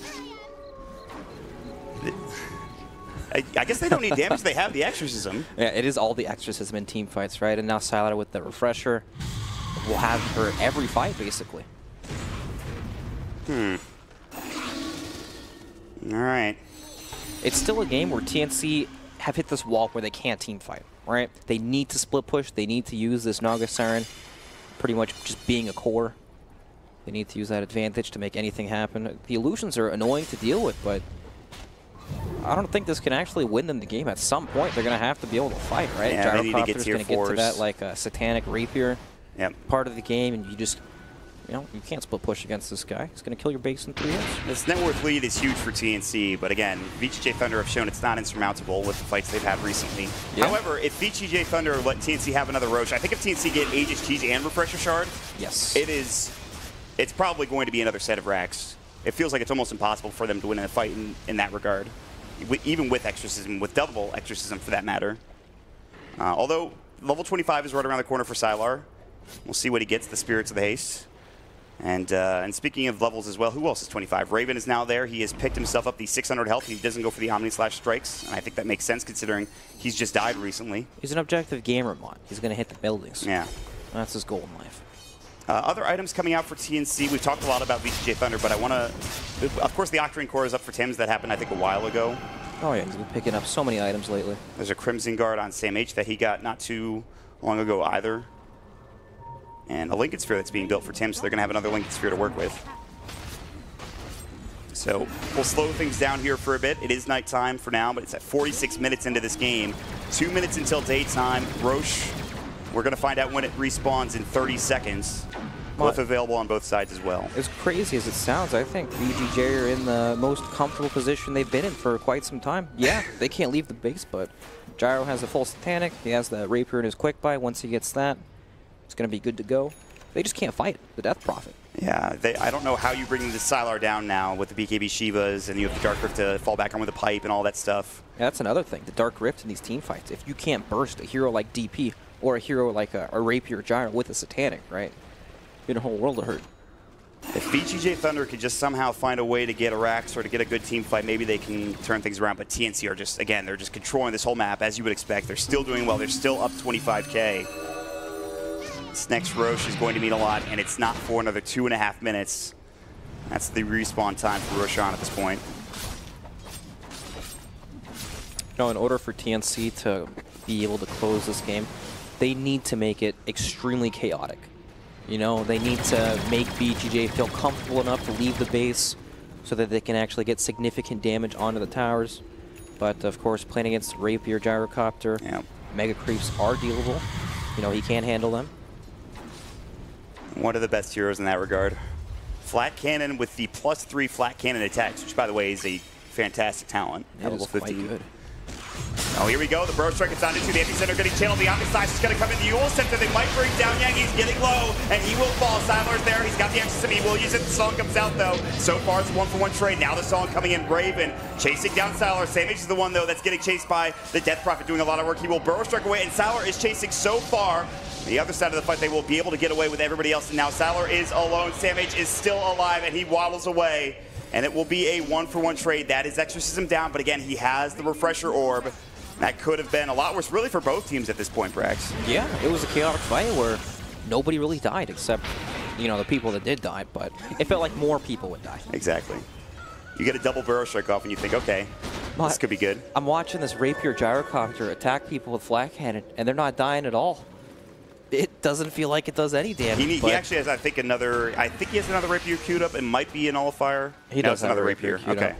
I guess they don't need damage. They have the Exorcism. Yeah, it is all the Exorcism in team fights, right? And now Sylar with the Refresher will have her every fight, basically. All right. It's still a game where TNC have hit this wall where they can't team fight, right? They need to split push. They need to use this Naga Siren pretty much just being a core. They need to use that advantage to make anything happen. The illusions are annoying to deal with, but I don't think this can actually win them the game. At some point, they're going to have to be able to fight, right? Yeah, Gyrocopter's going to get to that like a Satanic Rapier part of the game, and you just, you know, you can't split push against this guy. He's going to kill your base in 3 hits. This net worth lead is huge for TNC, but again, VGJ Thunder have shown it's not insurmountable with the fights they've had recently. Yeah. However, if VGJ Thunder let TNC have another Roche, I think if TNC get Aegis Cheese and Refresher Shard, yes, it's probably going to be another set of racks. It feels like it's almost impossible for them to win in a fight in that regard, even with Exorcism, with double Exorcism for that matter. Although level 25 is right around the corner for Sylar. We'll see what he gets, the Spirits of the Haste. And speaking of levels as well, who else is 25? Raven is now there. He has picked himself up the 600 health. He doesn't go for the Omni/Strikes, and I think that makes sense considering he's just died recently. He's an objective gamer mod. He's going to hit the buildings. Yeah. That's his goal in life. Other items coming out for TNC. We've talked a lot about VGJ Thunder, but I want to... Of course, the Octarine Core is up for Tims. That happened, I think, a while ago. Oh, yeah. He's been picking up so many items lately. There's a Crimson Guard on Sam H that he got not too long ago either. And a Lincoln Sphere that's being built for Tim, so they're going to have another Lincoln Sphere to work with. So we'll slow things down here for a bit. It is nighttime for now, but it's at 46 minutes into this game. 2 minutes until daytime. Roche, we're going to find out when it respawns in 30 seconds. Both available on both sides as well. As crazy as it sounds, I think VGJ are in the most comfortable position they've been in for quite some time. Yeah, they can't leave the base, but Gyro has a full Satanic. He has the Rapier in his quick buy. Once he gets that, it's going to be good to go. They just can't fight the Death Prophet. Yeah, I don't know how you bring the Sylar down now with the BKB Shivas, and you have the Dark Rift to fall back on with the pipe and all that stuff. Yeah, that's another thing, the Dark Rift in these team fights. If you can't burst a hero like DP or a hero like a Rapier Gyro with a Satanic, right? You're in a whole world of hurt. If VGJ Thunder could just somehow find a way to get a Rax or to get a good team fight, maybe they can turn things around. But TNC are just, again, they're just controlling this whole map, as you would expect. They're still doing well. They're still up 25K. This next Roche is going to mean a lot, and it's not for another 2.5 minutes. That's the respawn time for Roshan at this point. You know, in order for TNC to be able to close this game, they need to make it extremely chaotic. You know, they need to make VGJ feel comfortable enough to leave the base so that they can actually get significant damage onto the towers. But, of course, playing against Rapier, Gyrocopter, Mega Creeps are dealable. You know, he can't handle them. One of the best heroes in that regard. Flat Cannon with the +3 Flat Cannon attacks, which, by the way, is a fantastic talent. That is quite good. Oh, here we go. The Burrow Strike is on into the epicenter, getting channeled. The Omnislice is going to come in. The Yule Scepter, they might bring down Yang. He's getting low, and he will fall. Siler's there. He's got the extra he will use it. The song comes out, though. So far, it's a 1-for-1 trade. Now the song coming in. Raven chasing down Siler. Samage is the one, though, that's getting chased by the Death Prophet, doing a lot of work. He will Burrow Strike away, and Siler is chasing so far. The other side of the fight, they will be able to get away with everybody else. And now Siler is alone. Samage is still alive, and he waddles away. And it will be a 1-for-1 trade. That is Exorcism down, but again, he has the Refresher Orb. That could have been a lot worse, really, for both teams at this point, Brax. Yeah, it was a chaotic fight where nobody really died except, you know, the people that did die, but it felt like more people would die. Exactly. You get a double Burrow Strike off and you think, okay, this could be good. I'm watching this Rapier Gyrocopter attack people with Flat Cannon, and they're not dying at all. It doesn't feel like it does any damage. He actually has, I think he has another Rapier queued up. It might be an Nullifier. He does have another Rapier. Okay.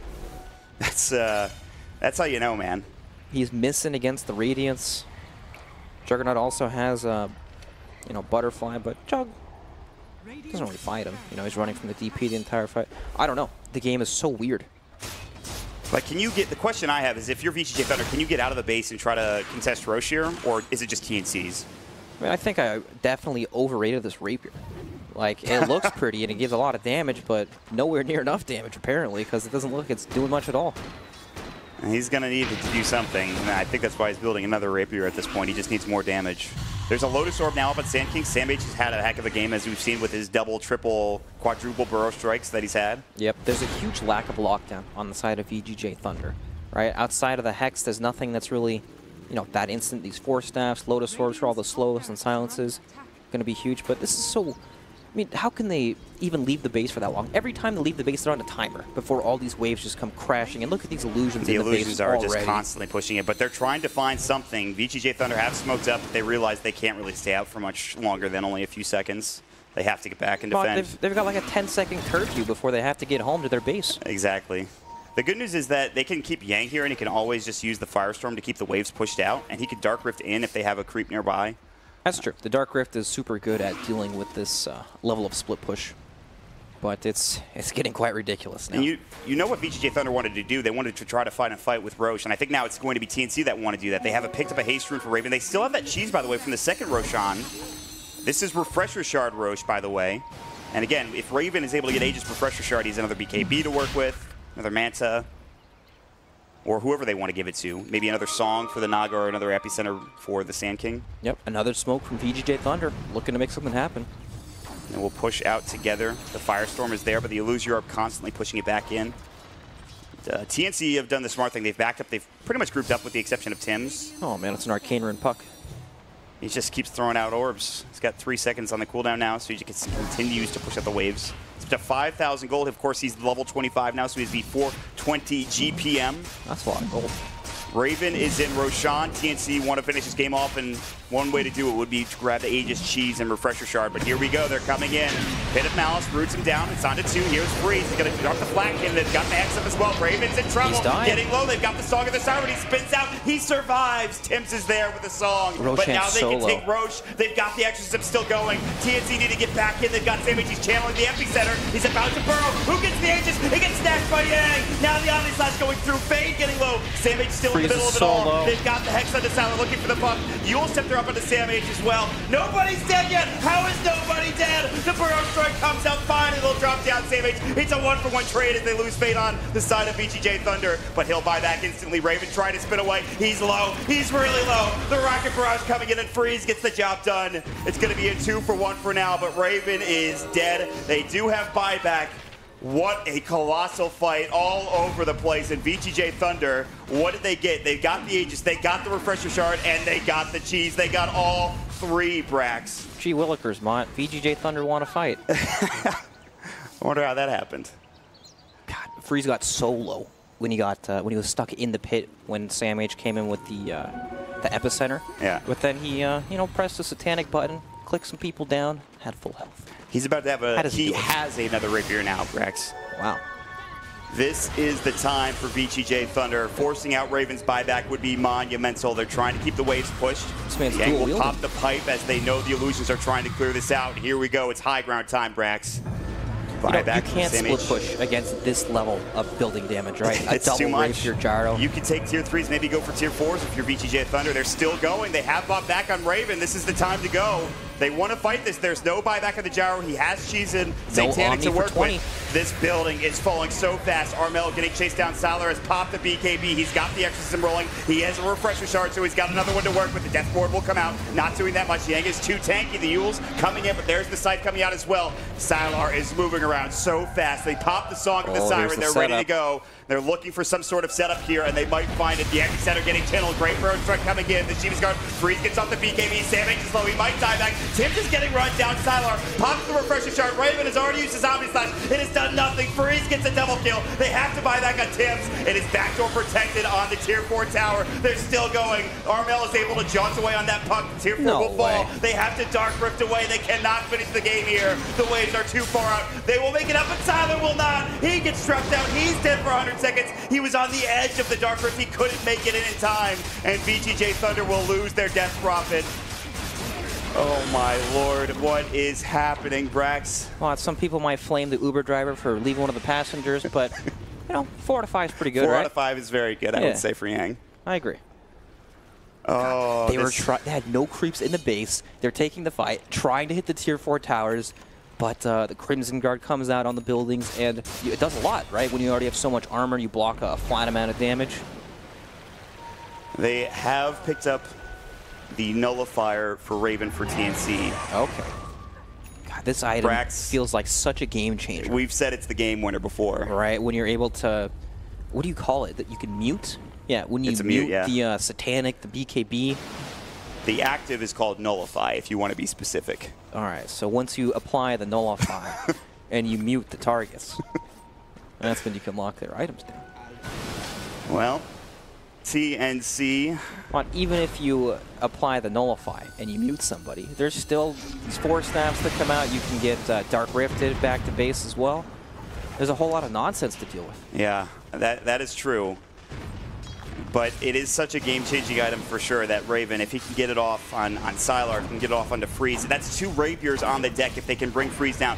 That's how you know, man. He's missing against the Radiance. Juggernaut also has, you know, Butterfly, but Jug doesn't really fight him. You know, he's running from the DP the entire fight. I don't know. The game is so weird. Like, can you get, the question I have is, if you're VGJ Thunder, can you get out of the base and try to contest Roche here, or is it just TNCs? I mean, I think I definitely overrated this Rapier. Like, it looks pretty and it gives a lot of damage, but nowhere near enough damage, apparently, because it doesn't look like it's doing much at all. He's going to need to do something, and I think that's why he's building another Rapier at this point. He just needs more damage. There's a Lotus Orb now up at Sand King. Samage has had a heck of a game, as we've seen with his double, triple, quadruple Burrow Strikes that he's had. Yep, there's a huge lack of lockdown on the side of VGJ Thunder, right? Outside of the Hex, there's nothing that's really, you know, that instant. These Force Staffs, Lotus Orbs for all the slows and silences, going to be huge. But this is so, I mean, how can they even leave the base for that long? Every time they leave the base, they're on a timer before all these waves just come crashing. And look at these illusions in the base already. The illusions are just constantly pushing it, but they're trying to find something. VGJ Thunder have smoked up, but they realize they can't really stay out for much longer than only a few seconds. They have to get back and defend. They've got like a 10-second curfew before they have to get home to their base. Exactly. The good news is that they can keep Yang here, and he can always just use the Firestorm to keep the waves pushed out, and he can Dark Rift in if they have a creep nearby. That's true. The Dark Rift is super good at dealing with this level of split push. But it's getting quite ridiculous now. And you know what VGJ Thunder wanted to do? They wanted to try to fight a fight with Roche, and I think now it's going to be TNC that want to do that. They have picked up a haste rune for Raven. They still have that cheese, by the way, from the second Roshan. This is Refresher Shard Roche, by the way. And again, if Raven is able to get Aegis Refresher Shard, he's another BKB to work with, another Manta, or whoever they want to give it to. Maybe another Song for the Naga or another Epicenter for the Sand King. Yep, another smoke from VGJ Thunder, looking to make something happen. And we'll push out together. The Firestorm is there, but the Illusion Orb constantly pushing it back in. TNC have done the smart thing. They've backed up. They've pretty much grouped up with the exception of Tim's. Oh, man, it's an Arcane Rune puck. He just keeps throwing out orbs. He's got 3 seconds on the cooldown now, so he continues to push out the waves. It's up to 5,000 gold. Of course, he's level 25 now, so he's the 420 GPM. That's a lot of gold. Raven is in Roshan. TNC want to finish this game off, and one way to do it would be to grab the Aegis, Cheese, and Refresher Shard. But here we go. They're coming in. Pit of Malice roots him down. It's on to 2. Here's Freeze. He's going to drop the Flat Cannon. They've got the Hex up as well. Raven's in trouble. He's dying. Getting low. They've got the Song of the Siren. He spins out. He survives. Tims is there with the Song. But now they can take Roche. They've got the Exorcism still going. TNC need to get back in. They've got Samage. He's channeling the Epicenter. He's about to burrow. Who gets the Aegis? He gets snatched by Yang. Now the Omnislash going through. Fade getting low. Samage still in the middle of it all. They've got the Hex on the Silent looking for the puck. Yule Scepter drop onto Sam H as well. Nobody's dead yet. How is nobody dead? The Burrow Strike comes out fine, and they'll drop down Sam H. It's a 1-for-1 trade as they lose Fate on the side of VGJ Thunder, but he'll buy back instantly. Raven trying to spin away. He's low. He's really low. The Rocket Barrage coming in, and Freeze gets the job done. It's going to be a 2-for-1 for now, but Raven is dead. They do have buyback. What a colossal fight all over the place. And VGJ Thunder, what did they get? They got the Aegis, they got the Refresher Shard, and they got the cheese. They got all three, Brax. Gee willikers, Mont. VGJ Thunder want to fight. I wonder how that happened. God, Freeze got so low when he was stuck in the pit when Sam H came in with the epicenter. Yeah. But then he pressed the satanic button, clicked some people down, had full health. He's about to have he has another rapier now, Brax. Wow. This is the time for VGJ Thunder. Forcing out Raven's buyback would be monumental. They're trying to keep the waves pushed. Yang will pop the pipe as they know the illusions are trying to clear this out. Here we go. It's high ground time, Brax. You can't split push against this level of building damage, right? It's too much. Rapier gyro. You can take tier 3s, maybe go for tier 4s if you're VGJ Thunder. They're still going. They have bought back on Raven. This is the time to go. They want to fight this. There's no buyback on the gyro. He has cheese and Satanic to work with. This building is falling so fast. Armel getting chased down. Salar has popped the BKB. He's got the Exorcism rolling. He has a Refresher Shard, so he's got another one to work with. The Death Board will come out. Not doing that much. Yang is too tanky. The Yules coming in, but there's the sight coming out as well. Salar is moving around so fast. They pop the song of the siren. They're ready to go. They're looking for some sort of setup here, and they might find it. The Epicenter getting channeled. Great Burrow Strike coming in. The Shiva's Guard. Freeze gets off the BKB. Sam H is low. He might die back. Tim's is getting run down. Sylar pops the Refresher Shard. Raven has already used his Zombie Slash. It has done nothing. Freeze gets a double kill. They have to buy back on Tim's. It is backdoor protected on the tier 4 tower. They're still going. Armel is able to jaunt away on that puck. Tier 4 will fall. They have to Dark Rift away. They cannot finish the game here. The waves are too far out. They will make it up, but Tyler will not. He gets struck down. He's dead for 100 seconds. He was on the edge of the Dark Rift. He couldn't make it in time. And VGJ Thunder will lose their Death Prophet. Oh my lord, what is happening, Brax? Well, some people might flame the Uber driver for leaving one of the passengers, but, 4 out of 5 is pretty good, 4 right? 4 out of 5 is very good, I would say, for Yang. I agree. Oh, they had no creeps in the base. They're taking the fight, trying to hit the tier 4 towers, but the Crimson Guard comes out on the buildings, and it does a lot, right? When you already have so much armor, you block a flat amount of damage. They have picked up the nullifier for Raven for TNC. Okay. God, this item feels like such a game changer. We've said it's the game winner before. Right, when you're able to, what do you call it? That you can mute? Yeah, when you mute the Satanic, the BKB. The active is called Nullify, if you want to be specific. All right, so once you apply the Nullify and you mute the targets, that's when you can lock their items down. Well, TNC. Well, even if you apply the Nullify and you mute somebody, there's still these 4 snaps that come out. You can get Dark Rifted back to base as well. There's a whole lot of nonsense to deal with. Yeah, that is true. But it is such a game-changing item for sure that Raven, if he can get it off on Sylar, if he can get it off onto Freeze, that's 2 Rapiers on the deck if they can bring Freeze down.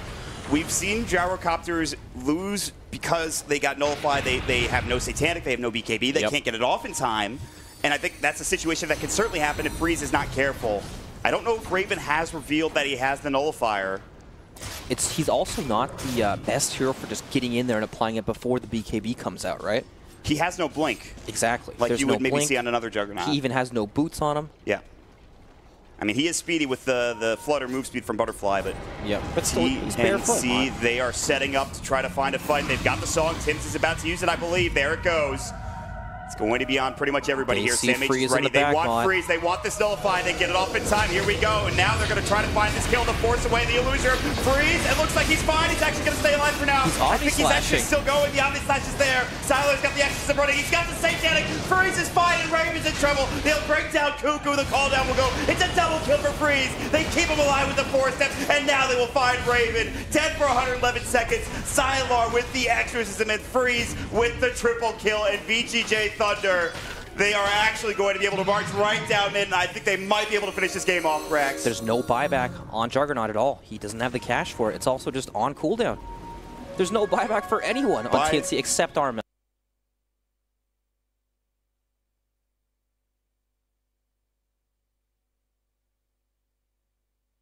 We've seen Gyrocopters lose because they got nullified. They have no Satanic, they have no BKB, they can't get it off in time. And I think that's a situation that can certainly happen if Freeze is not careful. I don't know if Raven has revealed that he has the nullifier. He's also not the best hero for just getting in there and applying it before the BKB comes out, right? He has no blink. Exactly. Like you would maybe see on another Juggernaut. He even has no boots on him. Yeah. I mean, he is speedy with the flutter move speed from Butterfly, but but still, he's barefoot. TNC, they are setting up to try to find a fight. They've got the song. Tim's is about to use it, I believe. There it goes. It's going to be on pretty much everybody here. Sam H is ready. They want Freeze. They want this Nullify. They get it off in time. Here we go. And now they're going to try to find this kill to force away the Illusion. Freeze. It looks like he's fine. He's actually going to stay alive for now. I think he's actually still going. The Omni Slash is there. Sylar's got the Exorcism running. He's got the Satanic. Freeze is fine, and Raven's in trouble. They'll break down Cuckoo. The call down will go. It's a double kill for Freeze. They keep him alive with the 4 steps, and now they will find Raven. 10 for 111 seconds. Sylar with the Exorcism, and Freeze with the triple kill, and VGJ Thunder. They are actually going to be able to march right down mid, and I think they might be able to finish this game off, Brax. There's no buyback on Juggernaut at all. He doesn't have the cash for it. It's also just on cooldown. There's no buyback for anyone on TNC except Armel.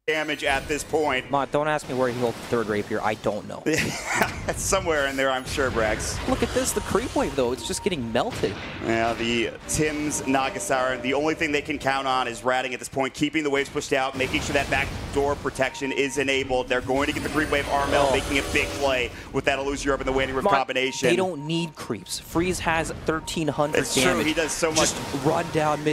damage at this point. Mott, don't ask me where he holds the third rapier. I don't know. It's somewhere in there, I'm sure, Brax. Look at this, the creep wave, though. It's just getting melted. Yeah, the Tim's Nagasara, the only thing they can count on is ratting at this point, keeping the waves pushed out, making sure that backdoor protection is enabled. They're going to get the creep wave Armel, making a big play with that Illusion Orb and the Waiting Room combination. They don't need creeps. Freeze has 1,300 it's damage. True, he does so much. Just run down mid.